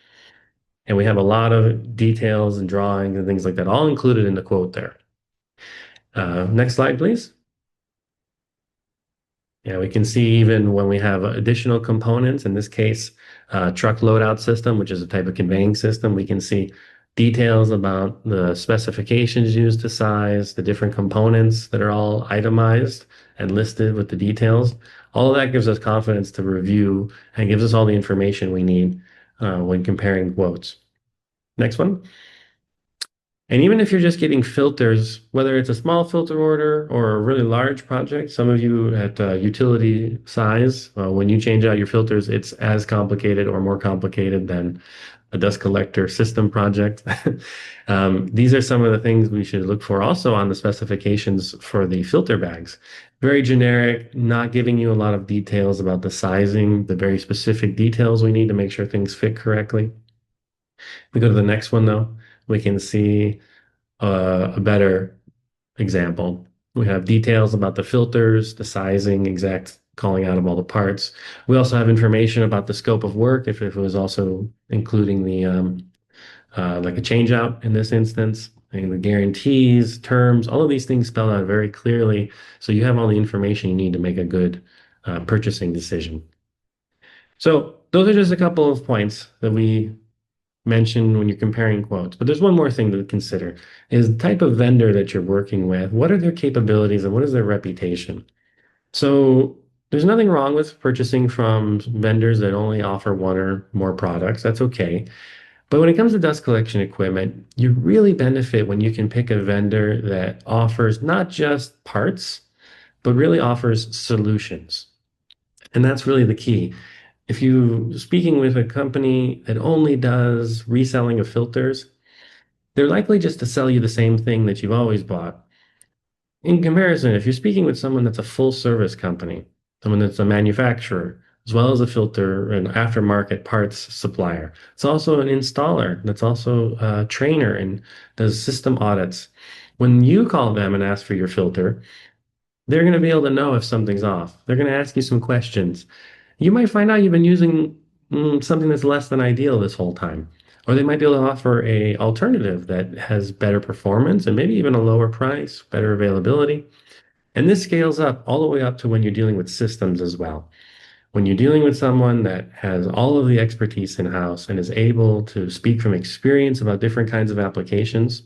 S4: And we have a lot of details and drawings and things like that, all included in the quote there. Next slide, please. Yeah, we can see even when we have additional components, in this case, truck loadout system, which is a type of conveying system, we can see details about the specifications used to size, the different components that are all itemized and listed with the details. All of that gives us confidence to review and gives us all the information we need when comparing quotes. Next one. And even if you're just getting filters, whether it's a small filter order or a really large project, some of you at utility size, when you change out your filters, it's as complicated or more complicated than a dust collector system project. These are some of the things we should look for also on the specifications for the filter bags. Very generic, not giving you a lot of details about the sizing, the very specific details we need to make sure things fit correctly. We go to the next one though, we can see a better example. We have details about the filters, the sizing, exact calling out of all the parts. We also have information about the scope of work, if it was also including the like a change out in this instance, and the guarantees, terms, all of these things spelled out very clearly. So you have all the information you need to make a good purchasing decision. So those are just a couple of points that we mention when you're comparing quotes. But there's one more thing to consider is the type of vendor that you're working with. What are their capabilities and what is their reputation? So there's nothing wrong with purchasing from vendors that only offer one or more products. That's okay. But when it comes to dust collection equipment, you really benefit when you can pick a vendor that offers not just parts, but really offers solutions. And that's really the key. If you speaking with a company that only does reselling of filters, they're likely just to sell you the same thing that you've always bought. In comparison, if you're speaking with someone that's a full service company, someone that's a manufacturer, as well as a filter and aftermarket parts supplier, it's also an installer, that's also a trainer and does system audits. When you call them and ask for your filter, they're going to be able to know if something's off. They're going to ask you some questions. You might find out you've been using something that's less than ideal this whole time. Or they might be able to offer a alternative that has better performance and maybe even a lower price, better availability. And this scales up all the way up to when you're dealing with systems as well. When you're dealing with someone that has all of the expertise in-house and is able to speak from experience about different kinds of applications,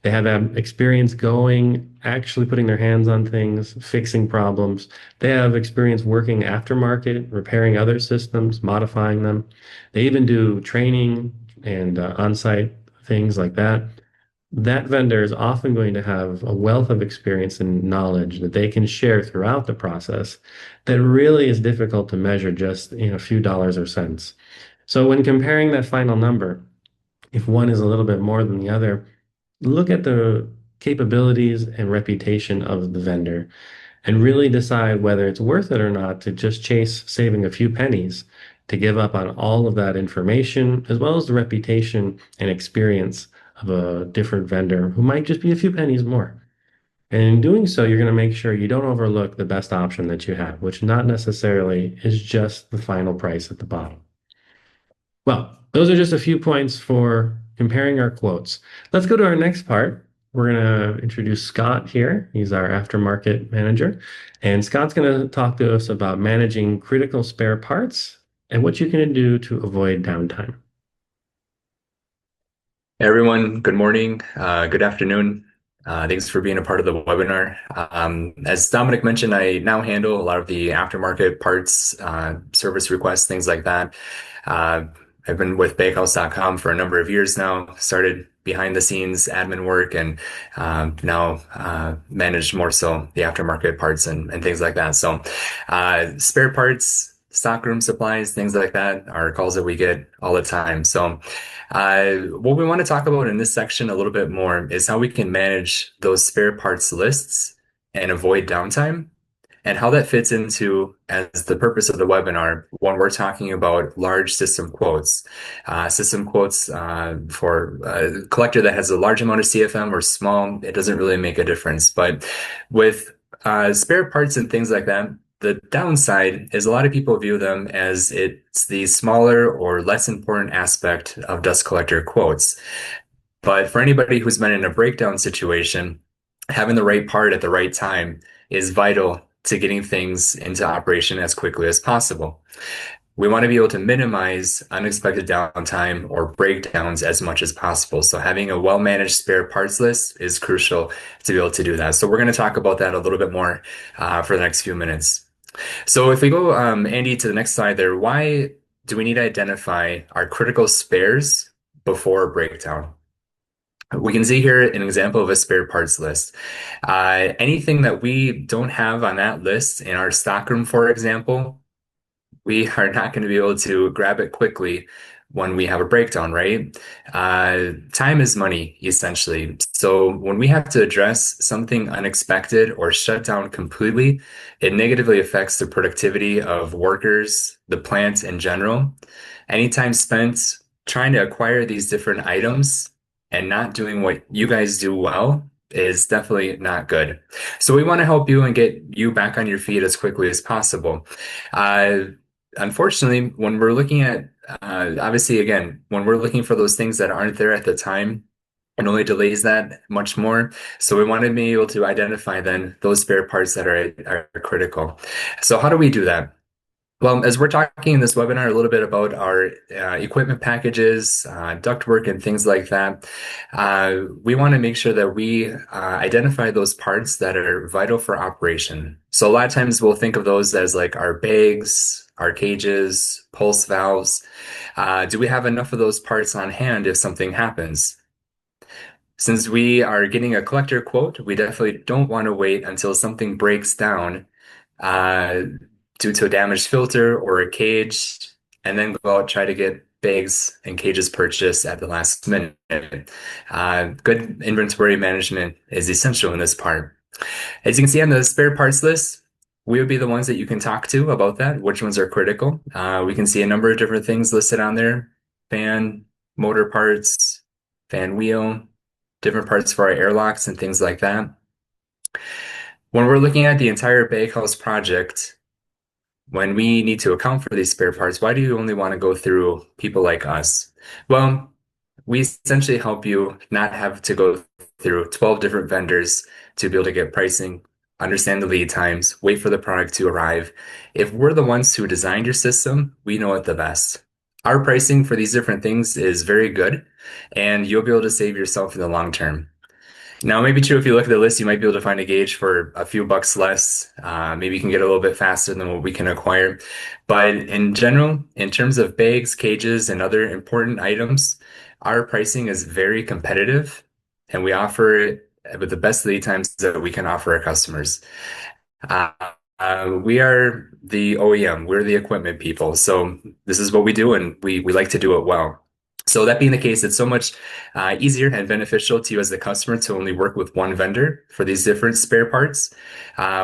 S4: they have experience going, actually putting their hands on things, fixing problems. They have experience working aftermarket, repairing other systems, modifying them. They even do training and on-site things like that. That vendor is often going to have a wealth of experience and knowledge that they can share throughout the process that really is difficult to measure just in a few dollars or cents. So when comparing that final number, if one is a little bit more than the other, look at the capabilities and reputation of the vendor and really decide whether it's worth it or not to just chase saving a few pennies to give up on all of that information, as well as the reputation and experience of a different vendor who might just be a few pennies more. And in doing so, you're going to make sure you don't overlook the best option that you have, which not necessarily is just the final price at the bottom. Well, those are just a few points for comparing our quotes. Let's go to our next part. We're going to introduce Scott here. He's our aftermarket manager. And Scott's going to talk to us about managing critical spare parts and what you can do to avoid downtime.
S5: Hey everyone, good morning, good afternoon. Thanks for being a part of the webinar. As Dominic mentioned, I now handle a lot of the aftermarket parts, service requests, things like that. I've been with Baghouse.com for a number of years now, started behind the scenes admin work and now manage more so the aftermarket parts and things like that. So spare parts, stockroom supplies, things like that are calls that we get all the time. So what we want to talk about in this section a little bit more is how we can manage those spare parts lists and avoid downtime, and how that fits into as the purpose of the webinar when we're talking about large system quotes. For a collector that has a large amount of CFM or small, it doesn't really make a difference. But with spare parts and things like that, the downside is a lot of people view them as it's the smaller or less important aspect of dust collector quotes. But for anybody who's been in a breakdown situation, having the right part at the right time is vital to getting things into operation as quickly as possible. We want to be able to minimize unexpected downtime or breakdowns as much as possible. So having a well-managed spare parts list is crucial to be able to do that. So we're going to talk about that a little bit more for the next few minutes. So if we go, Andy, to the next slide there, why do we need to identify our critical spares before breakdown. We can see here an example of a spare parts list. Anything that we don't have on that list in our stockroom, for example, we are not going to be able to grab it quickly when we have a breakdown, right? Time is money, essentially. So when we have to address something unexpected or shut down completely, it negatively affects the productivity of workers, the plant in general. Any time spent trying to acquire these different items and not doing what you guys do well is definitely not good. So we want to help you and get you back on your feet as quickly as possible. Uh, Unfortunately, when we're looking at, obviously, again, when we're looking for those things that aren't there at the time, it only delays that much more. So we want to be able to identify then those spare parts that are critical. So how do we do that? Well, as we're talking in this webinar a little bit about our equipment packages, ductwork, and things like that, we want to make sure that we identify those parts that are vital for operation. So a lot of times we'll think of those as like our bags, our cages, pulse valves. Do we have enough of those parts on hand if something happens? Since we are getting a collector quote, we definitely don't want to wait until something breaks down uh, due to a damaged filter or a cage, and then go out try to get bags and cages purchased at the last minute. Good inventory management is essential in this part. As you can see on the spare parts list, we would be the ones that you can talk to about that, which ones are critical. We can see a number of different things listed on there: fan, motor parts, fan wheel, different parts for our airlocks and things like that. When we're looking at the entire Baghouse project, when we need to account for these spare parts, why do you only want to go through people like us? Well, we essentially help you not have to go through 12 different vendors to be able to get pricing, understand the lead times, wait for the product to arrive. If we're the ones who designed your system, we know it the best. Our pricing for these different things is very good, and you'll be able to save yourself in the long term. Now, it may be true if you look at the list, you might be able to find a gauge for a few bucks less. Maybe you can get a little bit faster than what we can acquire. But in general, in terms of bags, cages, and other important items, our pricing is very competitive, and we offer it with the best lead times that we can offer our customers. Uh, we are the OEM, we're the equipment people. So this is what we do, and we like to do it well. So that being the case, it's so much easier and beneficial to you as the customer to only work with one vendor for these different spare parts.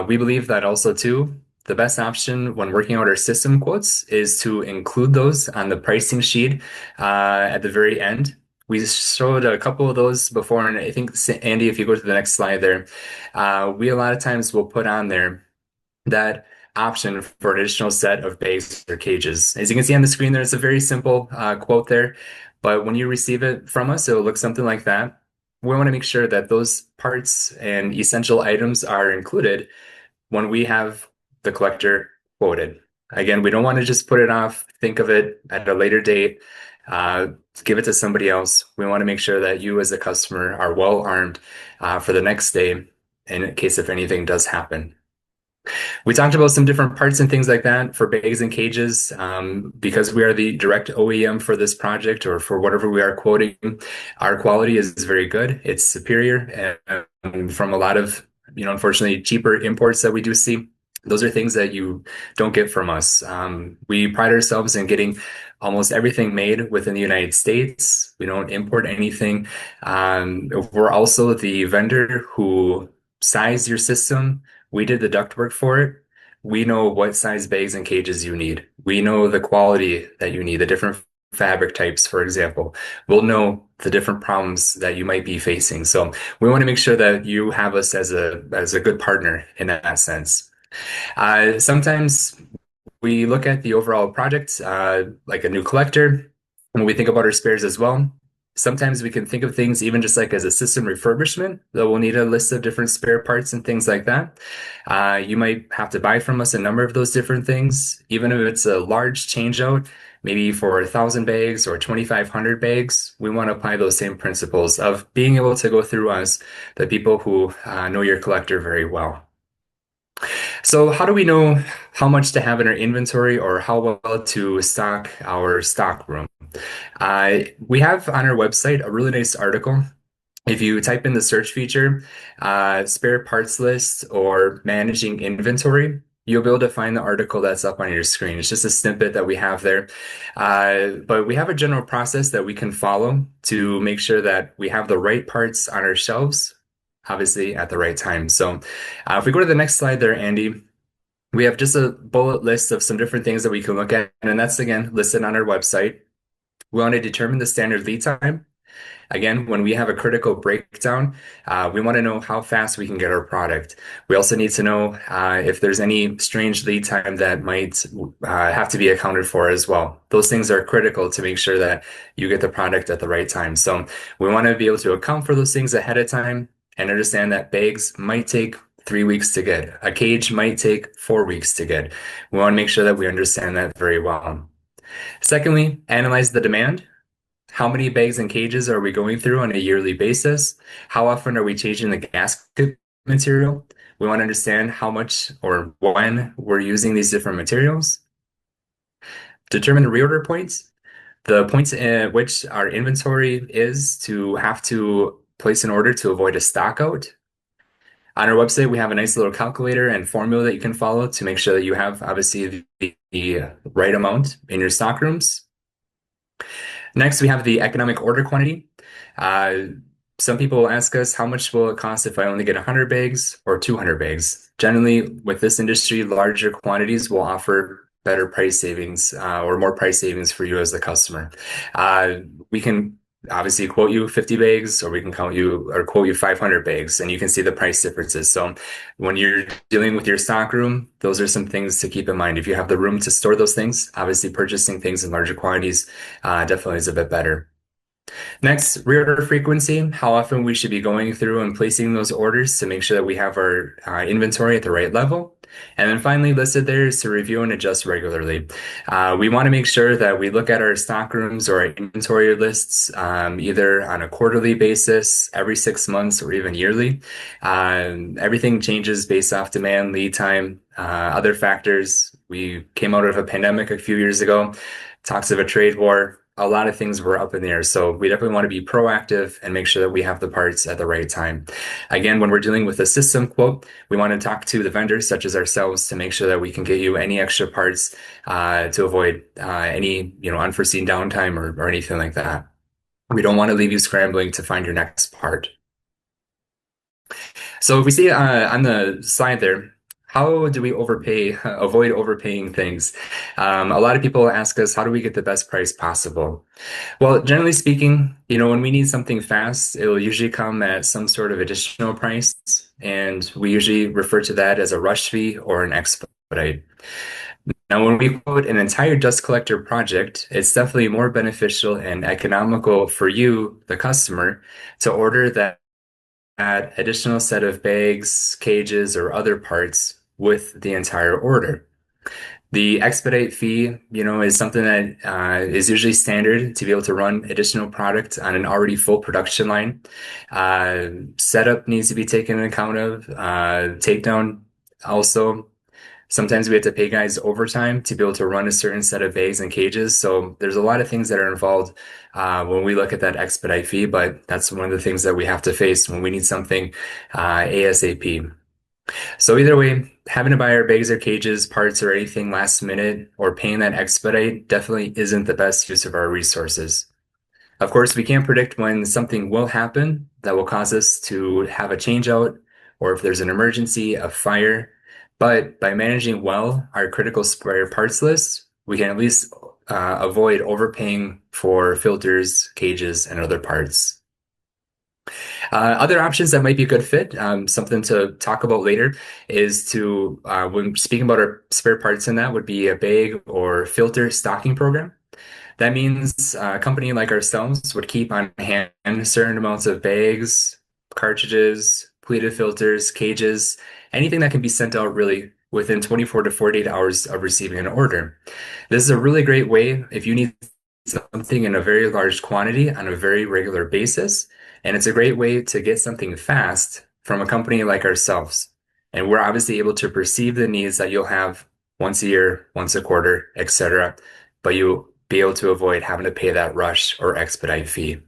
S5: We believe that also too, the best option when working out our system quotes is to include those on the pricing sheet at the very end. We showed a couple of those before, and I think, Andy, if you go to the next slide there, we a lot of times will put on there that option for an additional set of bags or cages. As you can see on the screen, there's a very simple quote there, but when you receive it from us, it'll look something like that. We want to make sure that those parts and essential items are included when we have the collector quoted. Again, we don't want to just put it off, think of it at a later date, give it to somebody else. We want to make sure that you as a customer are well armed for the next day in case if anything does happen. We talked about some different parts and things like that for bags and cages. Because we are the direct OEM for this project or for whatever we are quoting, our quality is very good. It's superior and from a lot of, unfortunately, cheaper imports that we do see. Those are things that you don't get from us. We pride ourselves in getting almost everything made within the United States. We don't import anything. We're also the vendor who sized your system. We did the ductwork for it. We know what size bags and cages you need. We know the quality that you need, the different fabric types, for example. We'll know the different problems that you might be facing. So we want to make sure that you have us as a good partner in that sense. Sometimes we look at the overall project like a new collector when we think about our spares as well. Sometimes we can think of things even just like as a system refurbishment, though we'll need a list of different spare parts and things like that. You might have to buy from us a number of those different things, even if it's a large change out, maybe for 1,000 bags or 2,500 bags. We want to apply those same principles of being able to go through us, the people who know your collector very well. So how do we know how much to have in our inventory or how well to stock our stock room? We have on our website a really nice article. If you type in the search feature, spare parts list or managing inventory, you'll be able to find the article that's up on your screen. It's just a snippet that we have there. But we have a general process that we can follow to make sure that we have the right parts on our shelves, obviously at the right time. So if we go to the next slide there, Andy, we have just a bullet list of some different things that we can look at. And that's, again, listed on our website. We want to determine the standard lead time. Again, when we have a critical breakdown, we want to know how fast we can get our product. We also need to know if there's any strange lead time that might have to be accounted for as well. Those things are critical to make sure that you get the product at the right time. So we want to be able to account for those things ahead of time and understand that bags might take 3 weeks to get. A cage might take 4 weeks to get. We want to make sure that we understand that very well. Secondly, analyze the demand. How many bags and cages are we going through on a yearly basis? How often are we changing the gasket material? We want to understand how much or when we're using these different materials. Determine reorder points, the points at which our inventory is to have to place an order to avoid a stock out. On our website, we have a nice little calculator and formula that you can follow to make sure that you have, obviously, the right amount in your stock rooms. Next, we have the economic order quantity. Some people will ask us, how much will it cost if I only get 100 bags or 200 bags? Generally, with this industry, larger quantities will offer better price savings or more price savings for you as the customer. We can obviously quote you 50 bags, or we can quote you 500 bags, and you can see the price differences. So when you're dealing with your stock room, those are some things to keep in mind. If you have the room to store those things, obviously purchasing things in larger quantities definitely is a bit better. Next, reorder frequency, how often we should be going through and placing those orders to make sure that we have our inventory at the right level. And then finally listed there is to review and adjust regularly. We want to make sure that we look at our stock rooms or our inventory lists either on a quarterly basis, every 6 months, or even yearly. Everything changes based off demand, lead time, other factors. We came out of a pandemic a few years ago, talks of a trade war. A lot of things were up in the air. So we definitely want to be proactive and make sure that we have the parts at the right time. Again, when we're dealing with a system quote, we want to talk to the vendors such as ourselves to make sure that we can get you any extra parts to avoid any unforeseen downtime or anything like that. We don't want to leave you scrambling to find your next part. So if we see on the slide there, how do we avoid overpaying things? A lot of people ask us, how do we get the best price possible? Well, generally speaking, when we need something fast, it'll usually come at some sort of additional price. And we usually refer to that as a rush fee or an expedite. Now, when we quote an entire dust collector project, it's definitely more beneficial and economical for you, the customer, to order that additional set of bags, cages, or other parts with the entire order. The expedite fee, is something that is usually standard to be able to run additional product on an already full production line. Setup needs to be taken into account of. Takedown also. Sometimes we have to pay guys overtime to be able to run a certain set of bags and cages. So there's a lot of things that are involved when we look at that expedite fee, but that's one of the things that we have to face when we need something ASAP. So either way, having to buy our bags or cages, parts, or anything last minute, or paying that expedite definitely isn't the best use of our resources. Of course, we can't predict when something will happen that will cause us to have a change out, or if there's an emergency, a fire. But by managing well our critical spare parts list, we can at least avoid overpaying for filters, cages, and other parts. Other options that might be a good fit, something to talk about later, is to, when speaking about our spare parts in that, would be a bag or filter stocking program. That means a company like ourselves would keep on hand certain amounts of bags, cartridges, pleated filters, cages, anything that can be sent out really within 24 to 48 hours of receiving an order. This is a really great way if you need something in a very large quantity on a very regular basis. And it's a great way to get something fast from a company like ourselves. And we're obviously able to perceive the needs that you'll have once a year, once a quarter, etc. But you be able to avoid having to pay that rush or expedite fee.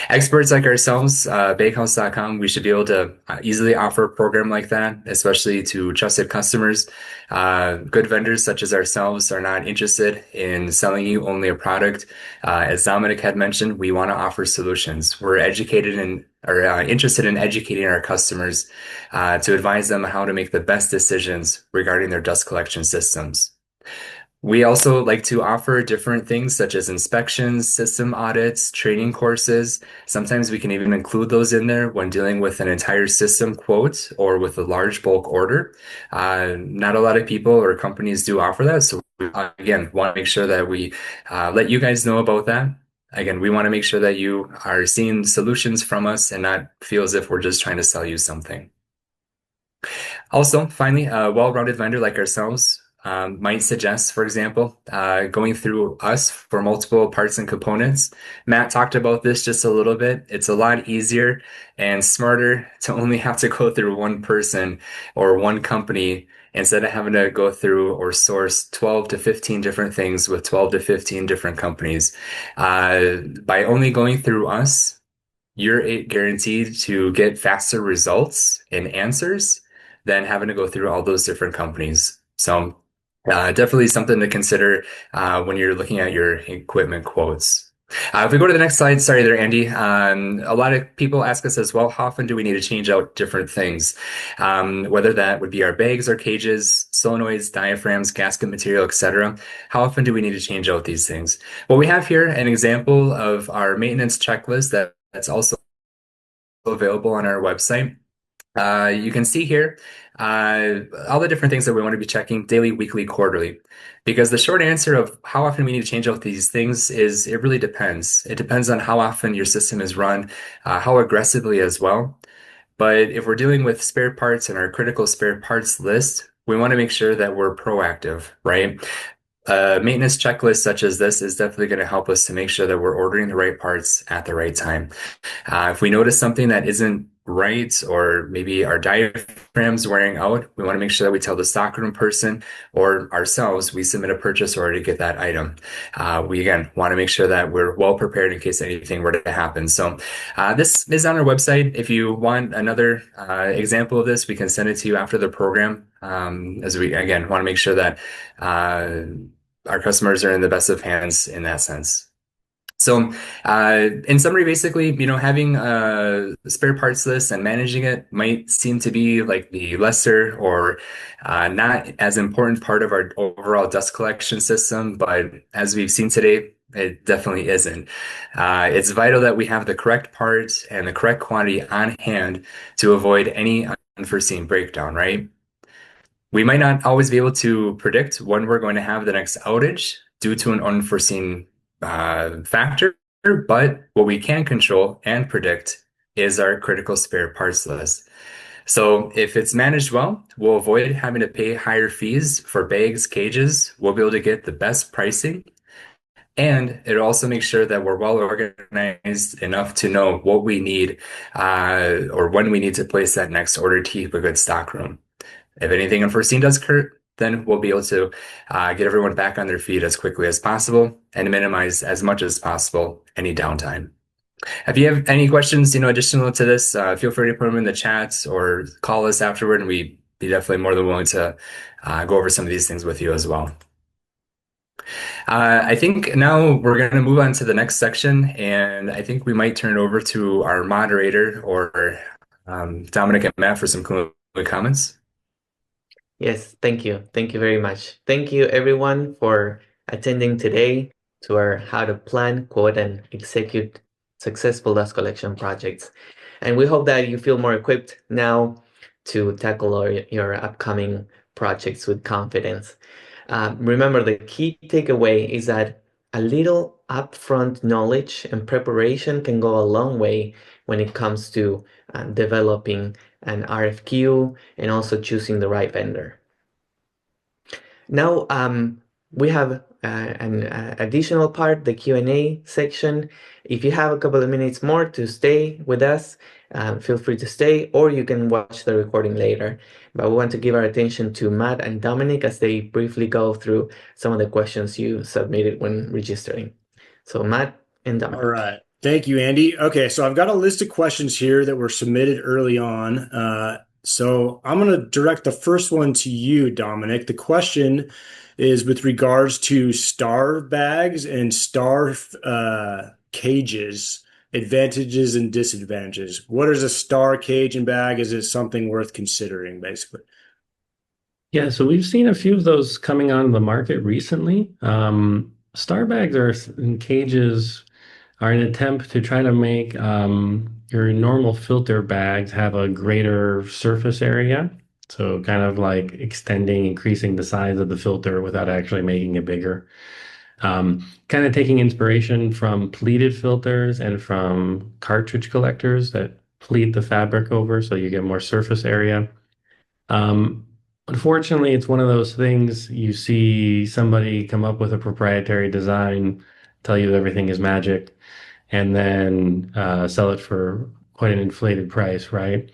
S5: Experts like ourselves, Baghouse.com, we should be able to easily offer a program like that, especially to trusted customers. Good vendors such as ourselves are not interested in selling you only a product. As Dominick had mentioned, we want to offer solutions. We're educated and are interested in educating our customers to advise them on how to make the best decisions regarding their dust collection systems. We also like to offer different things such as inspections, system audits, training courses. Sometimes we can even include those in there when dealing with an entire system quote or with a large bulk order. Not a lot of people or companies do offer that. So we, again, want to make sure that we let you guys know about that. Again, we want to make sure that you are seeing solutions from us and not feel as if we're just trying to sell you something. Also, finally, a well-rounded vendor like ourselves might suggest, for example, going through us for multiple parts and components. Matt talked about this just a little bit. It's a lot easier and smarter to only have to go through one person or one company instead of having to go through or source 12 to 15 different things with 12 to 15 different companies. By only going through us, you're guaranteed to get faster results and answers than having to go through all those different companies. So definitely something to consider when you're looking at your equipment quotes. If we go to the next slide, sorry there, Andy. A lot of people ask us as well, how often do we need to change out different things? Whether that would be our bags or cages, solenoids, diaphragms, gasket material, etc. How often do we need to change out these things? Well, we have here an example of our maintenance checklist that's also available on our website. You can see here all the different things that we want to be checking daily, weekly, quarterly. Because the short answer of how often we need to change out these things is it really depends. It depends on how often your system is run, how aggressively as well. But if we're dealing with spare parts and our critical spare parts list, we want to make sure that we're proactive, right? A maintenance checklist such as this is definitely going to help us to make sure that we're ordering the right parts at the right time. If we notice something that isn't right, or maybe our diaphragm's wearing out, we want to make sure that we tell the stockroom person or ourselves, we submit a purchase order to get that item. We again want to make sure that we're well prepared in case anything were to happen. So this is on our website. If you want another example of this, we can send it to you after the program, as we again want to make sure that our customers are in the best of hands in that sense. So, in summary, basically, having a spare parts list and managing it might seem to be like the lesser or not as important part of our overall dust collection system, but as we've seen today, it definitely isn't. It's vital that we have the correct parts and the correct quantity on hand to avoid any unforeseen breakdown, right? We might not always be able to predict when we're going to have the next outage due to an unforeseen factor, but what we can control and predict is our critical spare parts list. So if it's managed well, we'll avoid having to pay higher fees for bags, cages. We'll be able to get the best pricing, and it also makes sure that we're well organized enough to know what we need or when we need to place that next order to keep a good stock room. If anything unforeseen does occur, then we'll be able to get everyone back on their feet as quickly as possible and minimize as much as possible any downtime. If you have any questions, additional to this, feel free to put them in the chats or call us afterward, and we'd be definitely more than willing to go over some of these things with you as well. I think now we're going to move on to the next section, and I think we might turn it over to our moderator or Dominick and Matt for some concluding comments.
S1: Yes, thank you. Thank you very much. Thank you everyone for attending today to our how to plan, quote, and execute successful dust collection projects. And we hope that you feel more equipped now to tackle your upcoming projects with confidence. Remember, the key takeaway is that a little upfront knowledge and preparation can go a long way when it comes to developing an RFQ and also choosing the right vendor. Now, we have an additional part, the Q&A section. If you have a couple of minutes more to stay with us, feel free to stay, or you can watch the recording later. But we want to give our attention to Matt and Dominic as they briefly go through some of the questions you submitted when registering. So Matt and Dominic.
S3: All right. Thank you, Andy. Okay, so I've got a list of questions here that were submitted early on. So I'm going to direct the first one to you, Dominic. The question is with regards to star bags and star cages, advantages and disadvantages. What is a star cage and bag? Is it something worth considering, basically?
S4: Yeah, so we've seen a few of those coming on the market recently. Star bags and cages are an attempt to try to make your normal filter bags have a greater surface area. So kind of like increasing the size of the filter without actually making it bigger. Kind of taking inspiration from pleated filters and from cartridge collectors that pleat the fabric over so you get more surface area. Unfortunately, it's one of those things you see somebody come up with a proprietary design, tell you everything is magic, and then sell it for quite an inflated price, right?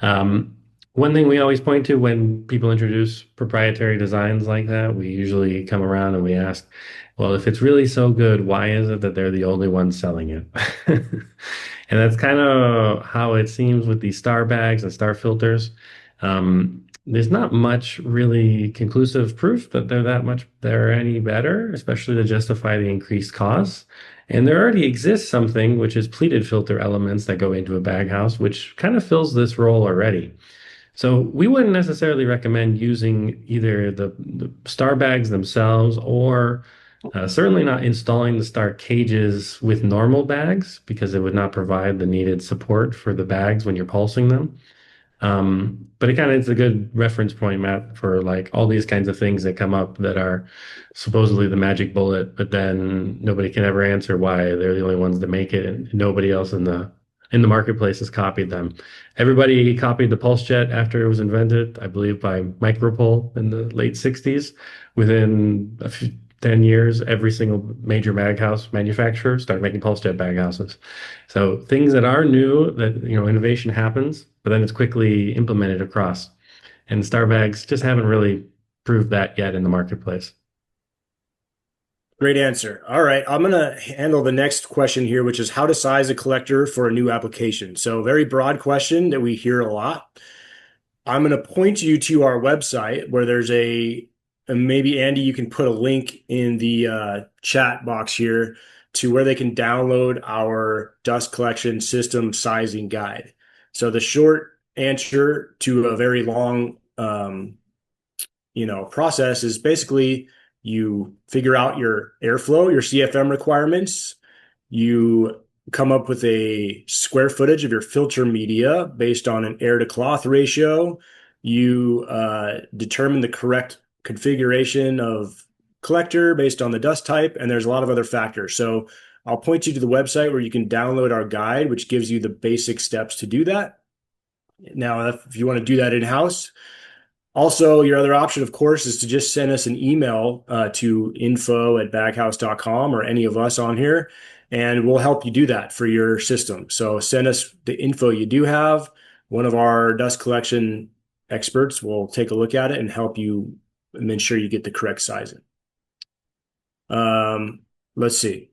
S4: One thing we always point to when people introduce proprietary designs like that, we usually come around and we ask, well, if it's really so good, why is it that they're the only ones selling it? And that's kind of how it seems with these star bags and star filters. There's not much really conclusive proof that they're any better, especially to justify the increased costs. And there already exists something which is pleated filter elements that go into a baghouse, which kind of fills this role already. So we wouldn't necessarily recommend using either the star bags themselves or certainly not installing the star cages with normal bags because it would not provide the needed support for the bags when you're pulsing them. But it's a good reference point, Matt, for like all these kinds of things that come up that are supposedly the magic bullet, but then nobody can ever answer why they're the only ones that make it, and nobody else in the marketplace has copied them. Everybody copied the pulse jet after it was invented, I believe, by Micropole in the late 60s. Within 10 years, every single major baghouse manufacturer started making pulse jet baghouses. So things that are new, that innovation happens, but then it's quickly implemented across. And star bags just haven't really proved that yet in the marketplace.
S3: Great answer. All right, I'm going to handle the next question here, which is how to size a collector for a new application. So very broad question that we hear a lot. I'm going to point you to our website where there's and maybe Andy, you can put a link in the chat box here to where they can download our dust collection system sizing guide. So the short answer to a very long, process is basically you figure out your airflow, your CFM requirements. You come up with a square footage of your filter media based on an air to cloth ratio. You determine the correct configuration of collector based on the dust type, and there's a lot of other factors. So I'll point you to the website where you can download our guide, which gives you the basic steps to do that. Now, if you want to do that in-house, also your other option, of course, is to just send us an email to info@baghouse.com or any of us on here, and we'll help you do that for your system. So send us the info you do have. One of our dust collection experts will take a look at it and help you ensure you get the correct sizing. Let's see.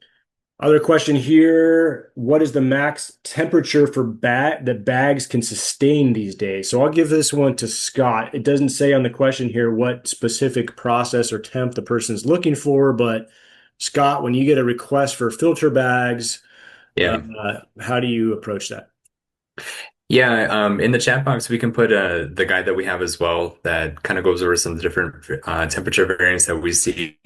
S3: Other question here. What is the max temperature for that bags can sustain these days? So I'll give this one to Scott. It doesn't say on the question here what specific process or temp the person's looking for, but Scott, when you get a request for filter bags, how do you approach that?
S5: Yeah, in the chat box, we can put the guide that we have as well that kind of goes over some of the different temperature variants that we see.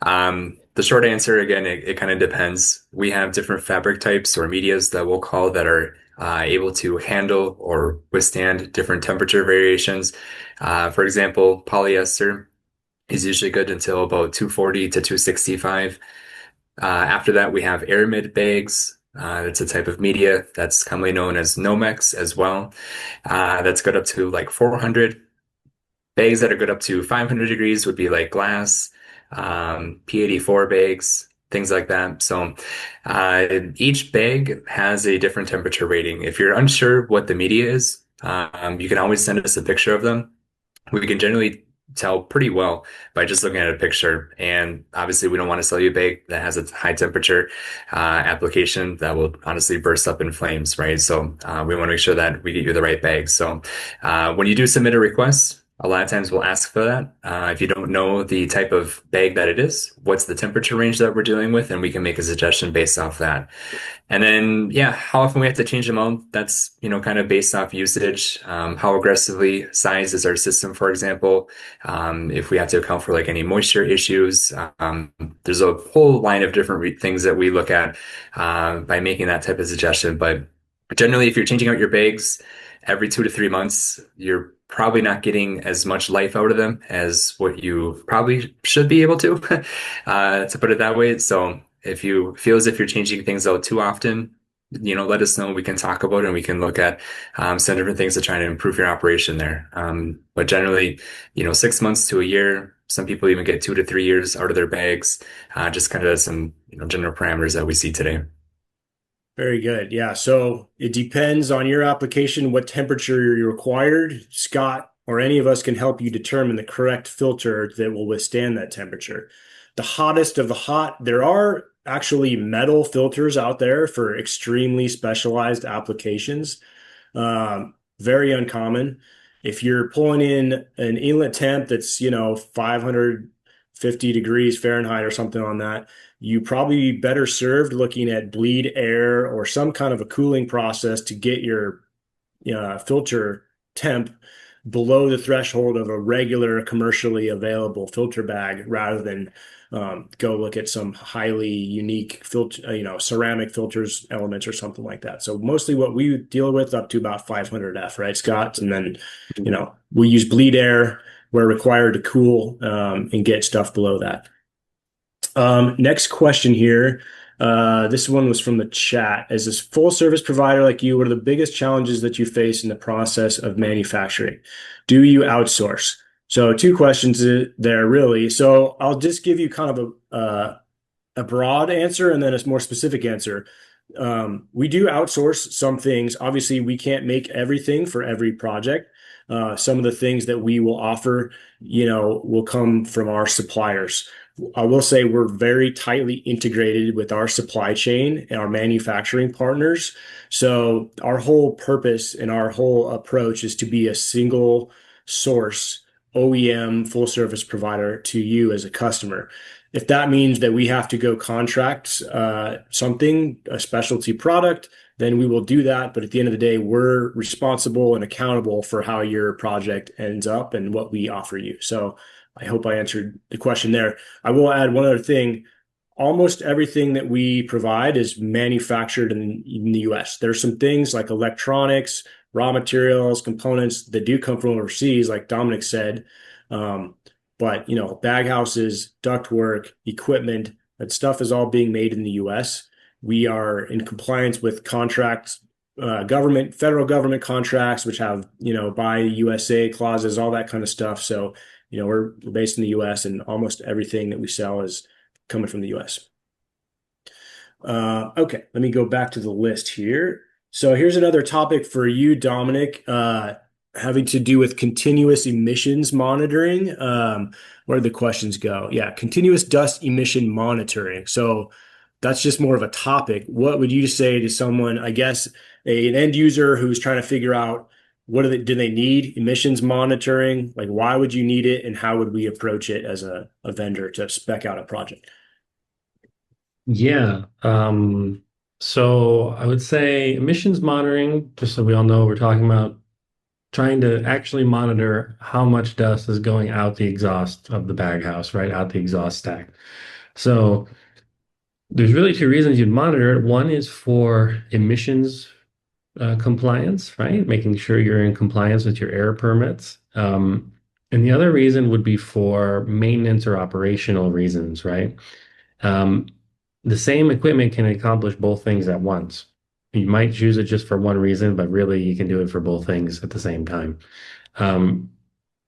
S5: The short answer, again, it kind of depends. We have different fabric types or medias that we'll call that are able to handle or withstand different temperature variations. For example, polyester is usually good until about 240 to 265. After that, we have aramid bags. It's a type of media that's commonly known as Nomex as well. That's good up to like 400. Bags that are good up to 500 degrees would be like glass. P84 bags, things like that. So each bag has a different temperature rating. If you're unsure what the media is, you can always send us a picture of them. We can generally tell pretty well by just looking at a picture. And obviously, we don't want to sell you a bag that has a high temperature application that will honestly burst up in flames, right? So we want to make sure that we get you the right bag. So when you do submit a request, a lot of times we'll ask for that. If you don't know the type of bag that it is, what's the temperature range that we're dealing with, and we can make a suggestion based off that. And then, yeah, how often we have to change them out, that's, kind of based off usage. How aggressively sized is our system, for example. If we have to account for like any moisture issues, there's a whole line of different things that we look at by making that type of suggestion. But generally, if you're changing out your bags every 2 to 3 months, you're probably not getting as much life out of them as what you probably should be able to put it that way. So if you feel as if you're changing things out too often, let us know. We can talk about it and we can look at some different things to try to improve your operation there. But generally, 6 months to a year, some people even get 2 to 3 years out of their bags, just kind of some, general parameters that we see today.
S3: Very good. Yeah. So it depends on your application, what temperature you're required. Scott or any of us can help you determine the correct filter that will withstand that temperature. The hottest of the hot, there are actually metal filters out there for extremely specialized applications. Very uncommon. If you're pulling in an inlet temp that's, 550 degrees Fahrenheit or something on that, you probably be better served looking at bleed air or some kind of a cooling process to get your filter temp below the threshold of a regular commercially available filter bag rather than go look at some highly unique filter, ceramic filters elements or something like that. So mostly what we deal with up to about 500 F, right, Scott? And then, we use bleed air where required to cool and get stuff below that. Next question here. This one was from the chat. As a full service provider like you, what are the biggest challenges that you face in the process of manufacturing? Do you outsource? So 2 questions there, really. So I'll just give you kind of a broad answer and then a more specific answer. We do outsource some things. Obviously, we can't make everything for every project. Some of the things that we will offer, will come from our suppliers. I will say we're very tightly integrated with our supply chain and our manufacturing partners. So our whole purpose and our whole approach is to be a single source OEM full service provider to you as a customer. If that means that we have to go contract something, a specialty product, then we will do that. But at the end of the day, we're responsible and accountable for how your project ends up and what we offer you. So I hope I answered the question there. I will add one other thing. Almost everything that we provide is manufactured in the US. There's some things like electronics, raw materials, components that do come from overseas, like Dominick said. But, baghouses, ductwork, equipment, that stuff is all being made in the US. We are in compliance with contracts, federal government contracts, which have, buy USA clauses, all that kind of stuff. So, we're based in the US and almost everything that we sell is coming from the US. Okay, let me go back to the list here. So here's another topic for you, Dominick, having to do with continuous emissions monitoring. Where did the questions go? Yeah, continuous dust emission monitoring. So that's just more of a topic. What would you say to someone, I guess, an end user who's trying to figure out do they need emissions monitoring? Like, why would you need it, and how would we approach it as a vendor to spec out a project?
S4: Yeah. So I would say emissions monitoring, just so we all know, we're talking about trying to actually monitor how much dust is going out the exhaust of the baghouse, right? Out the exhaust stack. So there's really 2 reasons you'd monitor it. One is for emissions compliance, right? Making sure you're in compliance with your air permits. And the other reason would be for maintenance or operational reasons, right? The same equipment can accomplish both things at once. You might choose it just for one reason, but really you can do it for both things at the same time.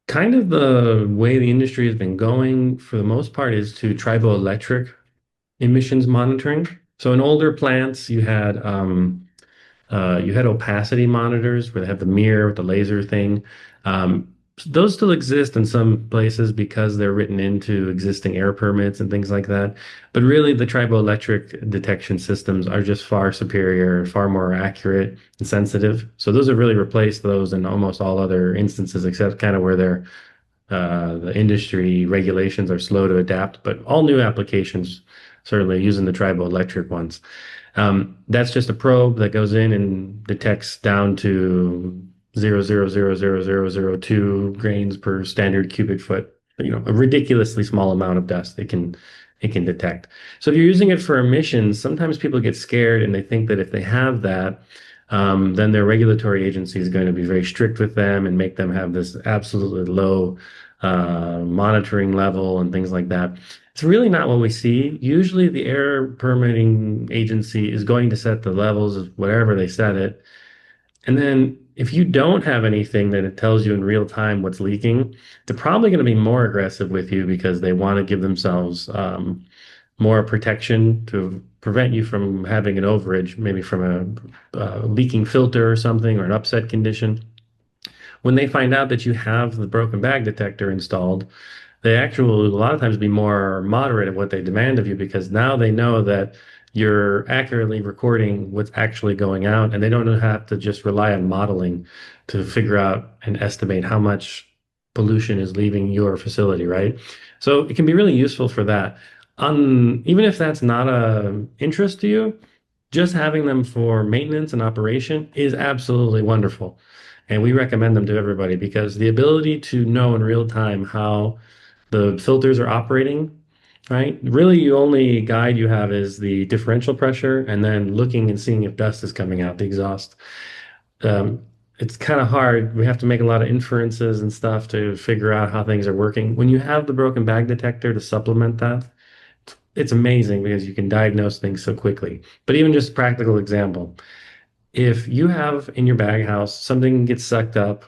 S4: kind of the way the industry has been going for the most part is to triboelectric emissions monitoring. So in older plants, you had opacity monitors where they have the mirror with the laser thing. Those still exist in some places because they're written into existing air permits and things like that. But really, the triboelectric detection systems are just far superior, far more accurate and sensitive. So those have really replaced those in almost all other instances, except kind of where the industry regulations are slow to adapt. But all new applications certainly using the triboelectric ones. That's just a probe that goes in and detects down to 0.0000002 grains per standard cubic foot. A ridiculously small amount of dust it can detect. So if you're using it for emissions, sometimes people get scared and they think that if they have that, then their regulatory agency is going to be very strict with them and make them have this absolutely low monitoring level and things like that. It's really not what we see. Usually, the air permitting agency is going to set the levels of whatever they set it. And then if you don't have anything that it tells you in real time what's leaking, they're probably going to be more aggressive with you because they want to give themselves more protection to prevent you from having an overage, maybe from a leaking filter or something or an upset condition. When they find out that you have the broken bag detector installed, they actually will a lot of times be more moderate at what they demand of you because now they know that you're accurately recording what's actually going out, and they don't have to just rely on modeling to figure out and estimate how much pollution is leaving your facility, right? So it can be really useful for that. Even if that's not a interest to you, just having them for maintenance and operation is absolutely wonderful. And we recommend them to everybody because the ability to know in real time how the filters are operating, right? Really, the only guide you have is the differential pressure and then looking and seeing if dust is coming out the exhaust. Um, it's kind of hard. We have to make a lot of inferences and stuff to figure out how things are working. When you have the broken bag detector to supplement that, it's amazing because you can diagnose things so quickly. But even just a practical example, if you have in your bag house something gets sucked up,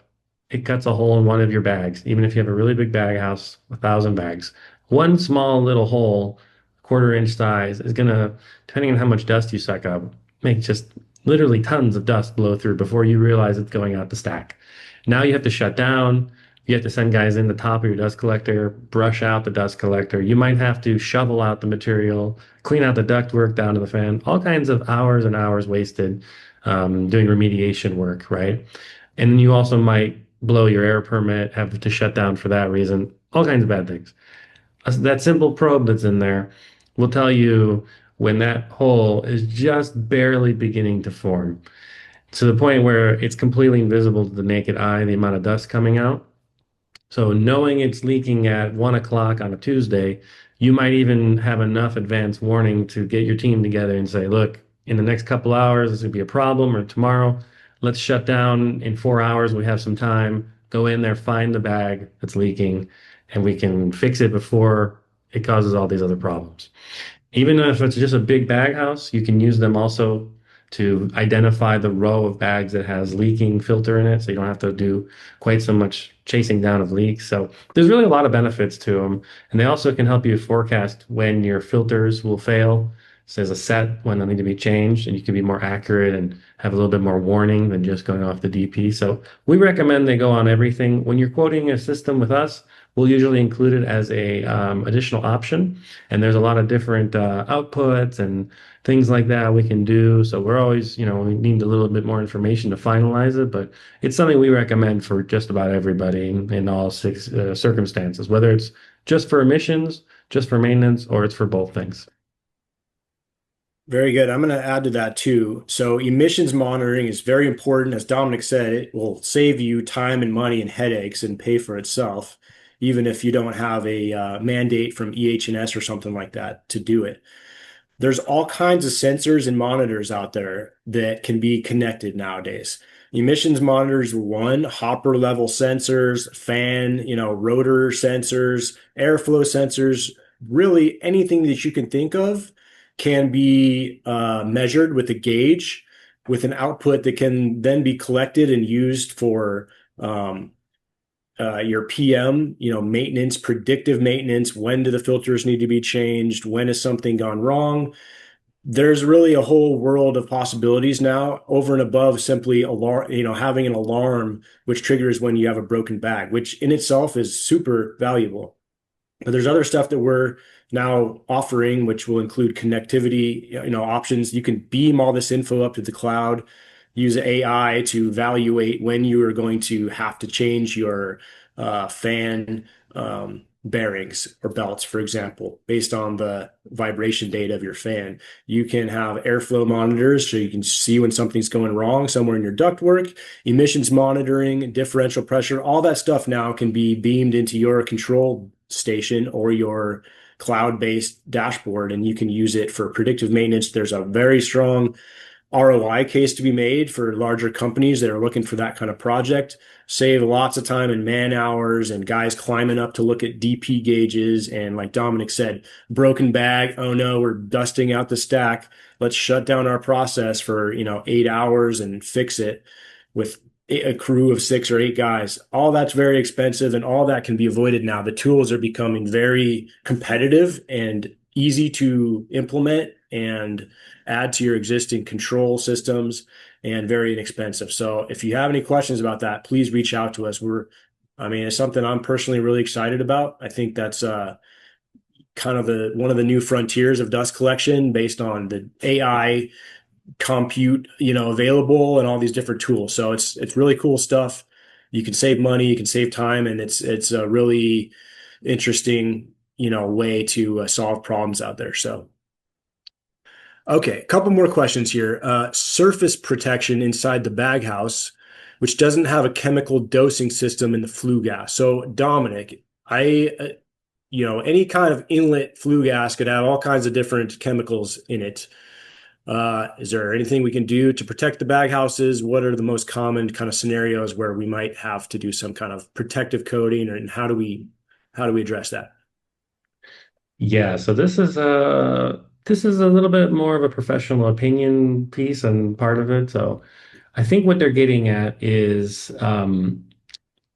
S4: it cuts a hole in one of your bags. Even if you have a really big bag house, 1,000 bags, one small little hole, quarter-inch size, is gonna, depending on how much dust you suck up, make just literally tons of dust blow through before you realize it's going out the stack. Now you have to shut down. You have to send guys in the top of your dust collector, brush out the dust collector. You might have to shovel out the material, clean out the ductwork down to the fan, all kinds of hours and hours wasted doing remediation work, right? And then you also might blow your air permit, have to shut down for that reason, all kinds of bad things. That simple probe that's in there will tell you when that hole is just barely beginning to form to the point where it's completely invisible to the naked eye, the amount of dust coming out. So knowing it's leaking at 1 o'clock on a Tuesday, you might even have enough advance warning to get your team together and say, look, in the next couple hours, this would be a problem, or tomorrow, let's shut down in 4 hours. We have some time. Go in there, find the bag that's leaking, and we can fix it before it causes all these other problems. Even if it's just a big bag house, you can use them also to identify the row of bags that has leaking filter in it, so you don't have to do quite so much chasing down of leaks. So there's really a lot of benefits to them, and they also can help you forecast when your filters will fail. So there's a set when they need to be changed, and you can be more accurate and have a little bit more warning than just going off the DP. So we recommend they go on everything. When you're quoting a system with us, we'll usually include it as a additional option. And there's a lot of different outputs and things like that we can do. So we're always, we need a little bit more information to finalize it, but it's something we recommend for just about everybody in all six circumstances, whether it's just for emissions, just for maintenance, or it's for both things.
S3: Very good. I'm going to add to that too. So emissions monitoring is very important. As Dominic said, it will save you time and money and headaches and pay for itself, even if you don't have a mandate from EH&S or something like that to do it. There's all kinds of sensors and monitors out there that can be connected nowadays. Emissions monitors are one, hopper level sensors, fan, rotor sensors, airflow sensors, really anything that you can think of can be measured with a gauge with an output that can then be collected and used for your PM, maintenance, predictive maintenance. When do the filters need to be changed? When has something gone wrong? There's really a whole world of possibilities now over and above simply alarm, having an alarm which triggers when you have a broken bag, which in itself is super valuable. But there's other stuff that we're now offering, which will include connectivity, options. You can beam all this info up to the cloud, use AI to evaluate when you are going to have to change your fan bearings or belts, for example, based on the vibration data of your fan. You can have airflow monitors so you can see when something's going wrong somewhere in your ductwork, emissions monitoring, differential pressure, all that stuff now can be beamed into your control station or your cloud-based dashboard, and you can use it for predictive maintenance. There's a very strong ROI case to be made for larger companies that are looking for that kind of project. Save lots of time and man hours and guys climbing up to look at DP gauges. And like Dominick said, broken bag. Oh no, we're dusting out the stack. Let's shut down our process for 8 hours and fix it with a crew of 6 or 8 guys. All that's very expensive, and all that can be avoided now. The tools are becoming very competitive and easy to implement and add to your existing control systems, and very inexpensive. So if you have any questions about that, please reach out to us. It's something I'm personally really excited about. I think that's kind of one of the new frontiers of dust collection based on the AI compute, available and all these different tools. So it's really cool stuff. You can save money, you can save time, and it's a really interesting, way to solve problems out there. So okay, a couple more questions here. Surface protection inside the baghouse, which doesn't have a chemical dosing system in the flue gas. So Dominick, any kind of inlet flue gas could have all kinds of different chemicals in it. Is there anything we can do to protect the baghouses? What are the most common kind of scenarios where we might have to do some kind of protective coating, and how do we address that?
S4: Yeah, so this is a little bit more of a professional opinion piece and part of it. So I think what they're getting at is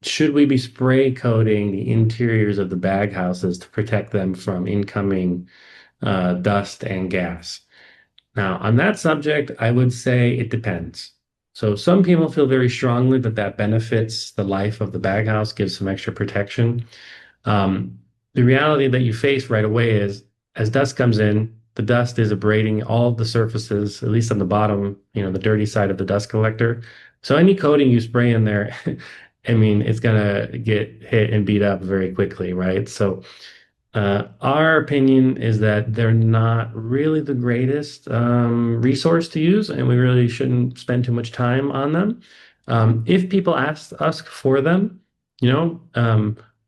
S4: should we be spray coating the interiors of the baghouses to protect them from incoming dust and gas? Now, on that subject, I would say it depends. So some people feel very strongly that benefits the life of the baghouse, gives some extra protection. The reality that you face right away is as dust comes in, the dust is abrading all of the surfaces, at least on the bottom, the dirty side of the dust collector. So any coating you spray in there, it's gonna get hit and beat up very quickly, right? So our opinion is that they're not really the greatest resource to use, and we really shouldn't spend too much time on them. If people ask us for them,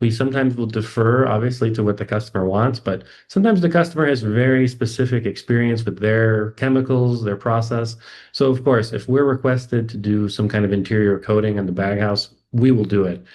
S4: we sometimes will defer, obviously, to what the customer wants, but sometimes the customer has very specific experience with their chemicals, their process. So, of course, if we're requested to do some kind of interior coating on the baghouse, we will do it.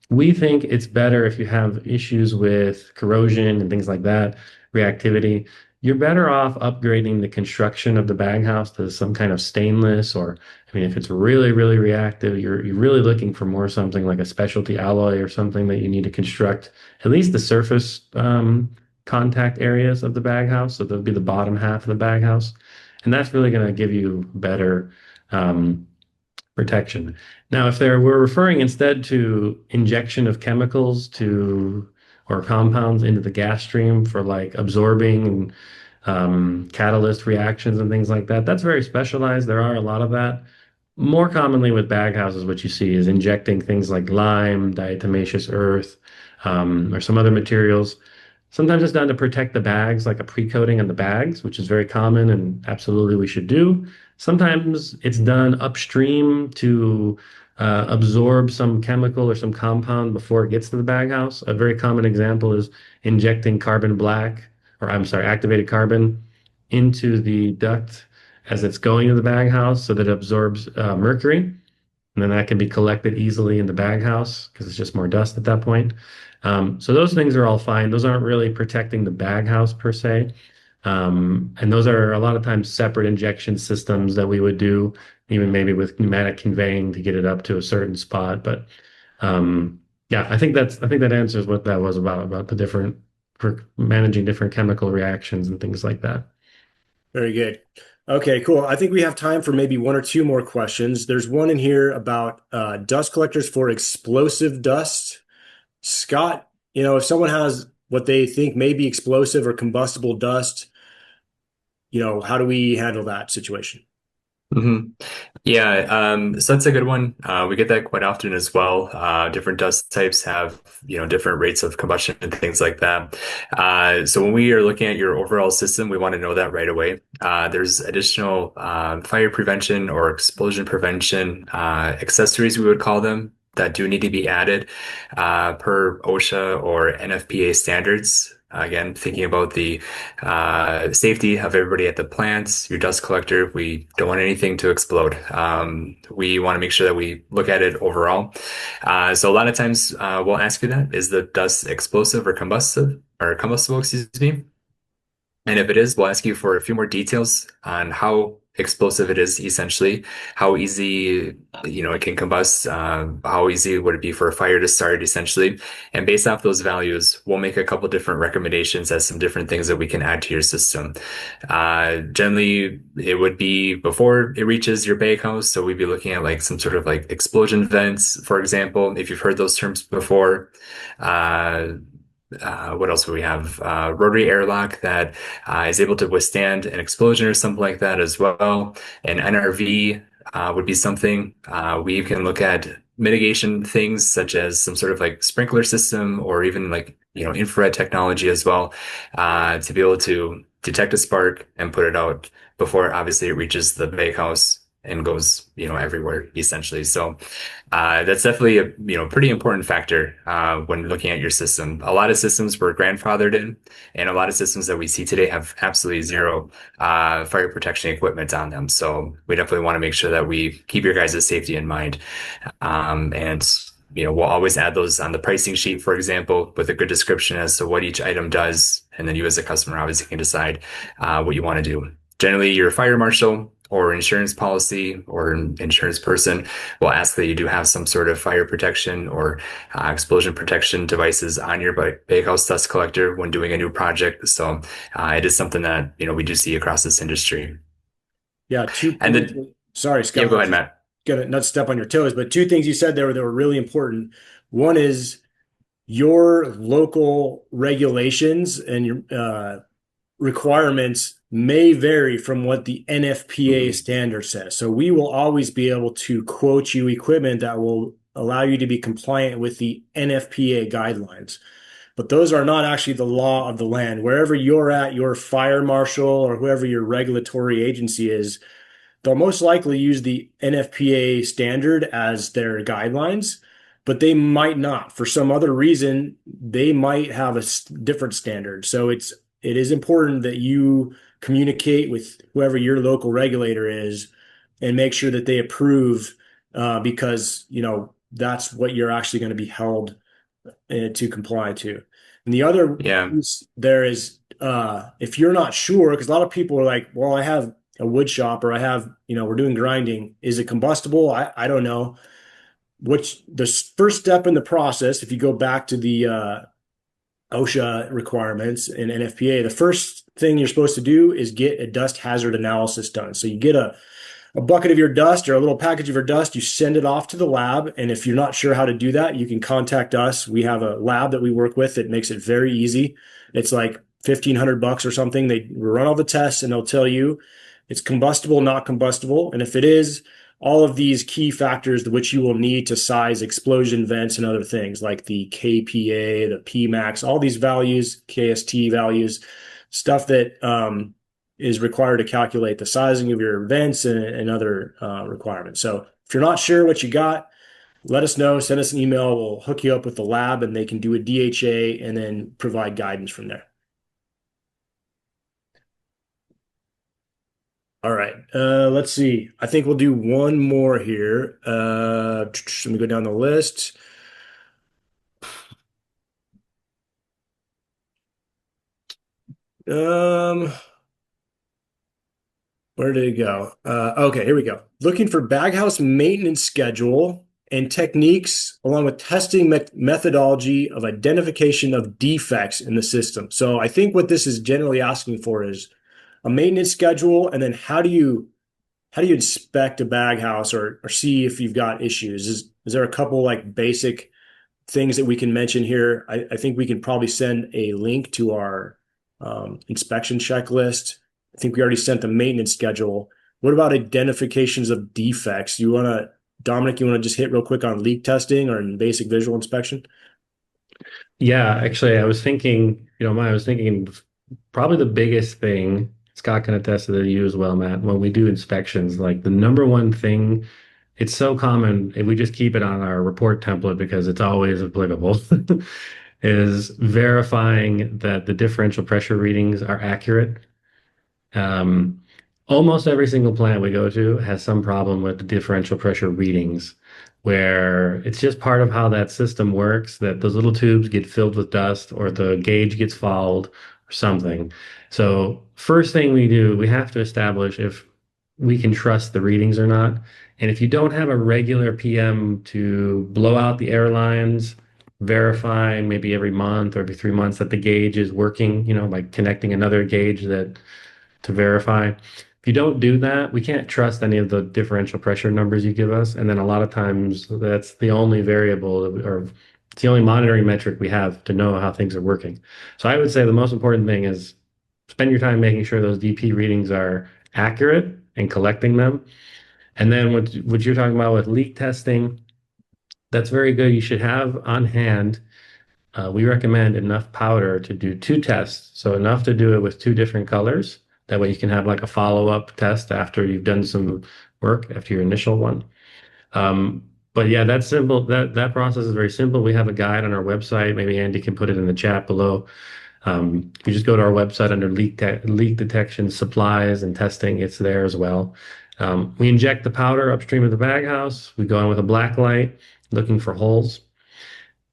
S4: We think it's better if you have issues with corrosion and things like that, reactivity. You're better off upgrading the construction of the baghouse to some kind of stainless, or if it's really, really reactive, you're really looking for more something like a specialty alloy or something that you need to construct at least the surface contact areas of the baghouse. So that'll be the bottom half of the baghouse. And that's really going to give you better protection. Now, if we're referring instead to injection of chemicals or compounds into the gas stream for like absorbing and catalyst reactions and things like that, that's very specialized. There are a lot of that. More commonly with baghouses, what you see is injecting things like lime, diatomaceous earth, or some other materials. Sometimes it's done to protect the bags, like a pre-coating on the bags, which is very common and absolutely we should do. Sometimes it's done upstream to absorb some chemical or some compound before it gets to the baghouse. A very common example is injecting activated carbon into the duct as it's going to the baghouse so that it absorbs mercury. And then that can be collected easily in the baghouse because it's just more dust at that point. So those things are all fine. Those aren't really protecting the baghouse per se. And those are a lot of times separate injection systems that we would do, even maybe with pneumatic conveying to get it up to a certain spot. But Yeah, I think that answers what that was about the different for managing different chemical reactions and things like that.
S3: Very good. Okay, cool. I think we have time for maybe one or two more questions. There's one in here about dust collectors for explosive dust. Scott, if someone has what they think may be explosive or combustible dust, how do we handle that situation?
S5: hmm Yeah, so that's a good one. We get that quite often as well. Different dust types have, different rates of combustion and things like that. So when we are looking at your overall system, we want to know that right away. There's additional fire prevention or explosion prevention accessories, we would call them, that do need to be added per OSHA or NFPA standards. Again, thinking about the safety of everybody at the plants, your dust collector. We don't want anything to explode. We want to make sure that we look at it overall. So a lot of times we'll ask you that, is the dust explosive or combustible, excuse me. And if it is, we'll ask you for a few more details on how explosive it is, essentially, how easy, it can combust, how easy would it be for a fire to start, essentially. And based off those values, we'll make a couple different recommendations as some different things that we can add to your system. Generally, it would be before it reaches your baghouse. So we'd be looking at like some sort of like explosion vents, for example, if you've heard those terms before. What else would we have? Rotary airlock that is able to withstand an explosion or something like that as well. An NRV would be something. We can look at mitigation things such as some sort of like sprinkler system or even like, infrared technology as well, to be able to detect a spark and put it out before obviously it reaches the bakehouse and goes, everywhere essentially. So that's definitely a pretty important factor when looking at your system. A lot of systems were grandfathered in, and a lot of systems that we see today have absolutely zero fire protection equipment on them. So we definitely want to make sure that we keep your guys' safety in mind. And we'll always add those on the pricing sheet, for example, with a good description as to what each item does, and then you as a customer obviously can decide what you want to do. Generally, your fire marshal or insurance policy or an insurance person will ask that you do have some sort of fire protection or explosion protection devices on your bakehouse dust collector when doing a new project. So it is something that we do see across this industry.
S3: Yeah,
S5: And then,
S3: sorry,
S5: yeah,
S3: Scott,
S5: go ahead, Matt.
S3: gonna not step on your toes, but two things you said there that were really important. One is your local regulations and your requirements may vary from what the NFPA standard says. So we will always be able to quote you equipment that will allow you to be compliant with the NFPA guidelines. But those are not actually the law of the land. Wherever you're at, your fire marshal or whoever your regulatory agency is, they'll most likely use the NFPA standard as their guidelines, but they might not. For some other reason, they might have a different standard. So it is important that you communicate with whoever your local regulator is and make sure that they approve, because that's what you're actually going to be held to comply to. And the other
S5: Yeah.
S3: piece there is, if you're not sure, because a lot of people are like, well, I have a wood shop or I have, we're doing grinding. Is it combustible? I don't know. Which the first step in the process, if you go back to the OSHA requirements and NFPA, the first thing you're supposed to do is get a dust hazard analysis done. So you get a bucket of your dust or a little package of your dust, you send it off to the lab. And if you're not sure how to do that, you can contact us. We have a lab that we work with that makes it very easy. It's like $1,500 or something. They run all the tests and they'll tell you it's combustible, not combustible. And if it is, all of these key factors which you will need to size explosion vents and other things like the KPA, the Pmax, all these values, KST values, stuff that is required to calculate the sizing of your vents and other requirements. So if you're not sure what you got, let us know. Send us an email. We'll hook you up with the lab and they can do a DHA and then provide guidance from there. All right. Let's see. I think we'll do one more here. Let me go down the list. Where did it go? Okay, here we go. Looking for Baghouse maintenance schedule and techniques along with testing methodology of identification of defects in the system. So I think what this is generally asking for is a maintenance schedule, and then how do you inspect a baghouse or see if you've got issues? Is there a couple like basic things that we can mention here? I think we can probably send a link to our inspection checklist. I think we already sent the maintenance schedule. What about identifications of defects? Dominick, you want to just hit real quick on leak testing or in basic visual inspection?
S4: Yeah, actually, I was thinking, I was thinking probably the biggest thing, Scott can attest to you as well, Matt, when we do inspections, like the number one thing, it's so common if we just keep it on our report template because it's always applicable, is verifying that the differential pressure readings are accurate. Almost every single plant we go to has some problem with the differential pressure readings, where it's just part of how that system works, that those little tubes get filled with dust or the gauge gets fouled or something. So first thing we do, we have to establish if we can trust the readings or not. And if you don't have a regular PM to blow out the air lines, verify maybe every month or every 3 months that the gauge is working, like connecting another gauge to verify. If you don't do that, we can't trust any of the differential pressure numbers you give us. And then a lot of times that's the only variable or it's the only monitoring metric we have to know how things are working. So I would say the most important thing is spend your time making sure those DP readings are accurate and collecting them. And then what you're talking about with leak testing, that's very good. You should have on hand. We recommend enough powder to do 2 tests. So enough to do it with 2 different colors. That way you can have like a follow-up test after you've done some work after your initial one. But yeah, that's simple. That process is very simple. We have a guide on our website. Maybe Andy can put it in the chat below. You just go to our website under leak detection, supplies, and testing. It's there as well. We inject the powder upstream of the baghouse. We go in with a black light, looking for holes.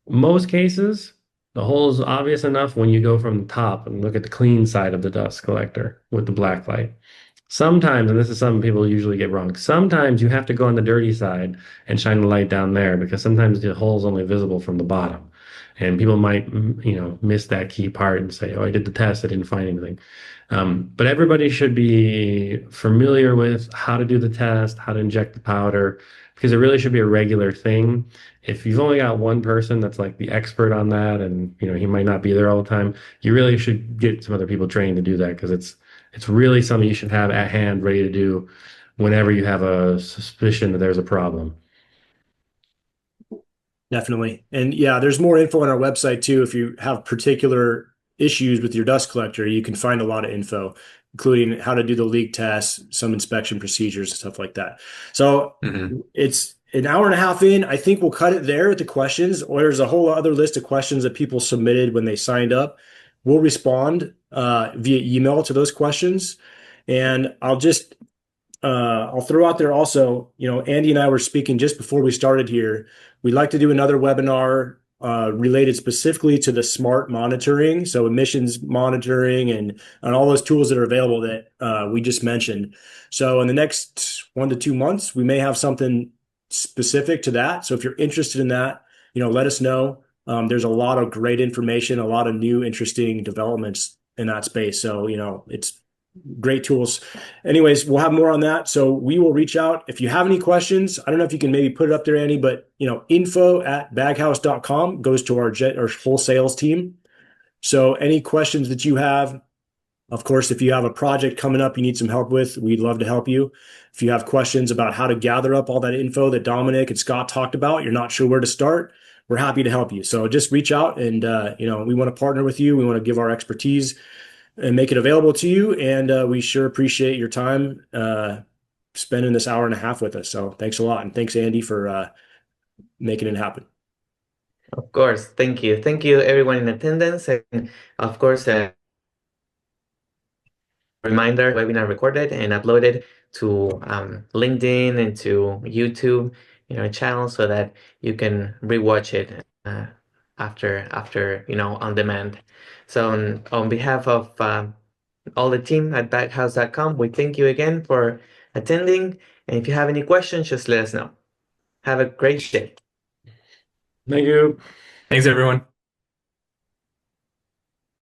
S4: Most cases, the hole is obvious enough when you go from the top and look at the clean side of the dust collector with the black light. Sometimes, and this is something people usually get wrong, sometimes you have to go on the dirty side and shine the light down there because sometimes the hole is only visible from the bottom. And people might, miss that key part and say, oh, I did the test, I didn't find anything. But everybody should be familiar with how to do the test, how to inject the powder, because it really should be a regular thing. If you've only got one person that's like the expert on that and, he might not be there all the time, you really should get some other people trained to do that because it's really something you should have at hand ready to do whenever you have a suspicion that there's a problem.
S3: Definitely. And yeah, there's more info on our website too. If you have particular issues with your dust collector, you can find a lot of info, including how to do the leak tests, some inspection procedures and stuff like that. So It's an hour and a half in. I think we'll cut it there with the questions, or there's a whole other list of questions that people submitted when they signed up. We'll respond via email to those questions. And I'll throw out there also, Andy and I were speaking just before we started here. We'd like to do another webinar related specifically to the smart monitoring, so emissions monitoring and all those tools that are available that we just mentioned. So in the next 1 to 2 months, we may have something specific to that. So if you're interested in that, let us know. There's a lot of great information, a lot of new interesting developments in that space. So, it's great tools. Anyways, we'll have more on that. So we will reach out. If you have any questions, I don't know if you can maybe put it up there, Andy, but info@baghouse.com goes to our whole sales team. So any questions that you have, of course, if you have a project coming up you need some help with, we'd love to help you. If you have questions about how to gather up all that info that Dominick and Scott talked about, you're not sure where to start, we're happy to help you. So just reach out and, we want to partner with you. We want to give our expertise and make it available to you. And we sure appreciate your time spending this hour and a half with us. So thanks a lot. And thanks, Andy, for making it happen.
S1: Of course. Thank you. Thank you, everyone in attendance. And of course, reminder, webinar recorded and uploaded to LinkedIn and to YouTube, channel so that you can rewatch it after, on demand. So on behalf of all the team at baghouse.com, we thank you again for attending. And if you have any questions, just let us know. Have a great day.
S4: Thank you.
S5: Thanks, everyone.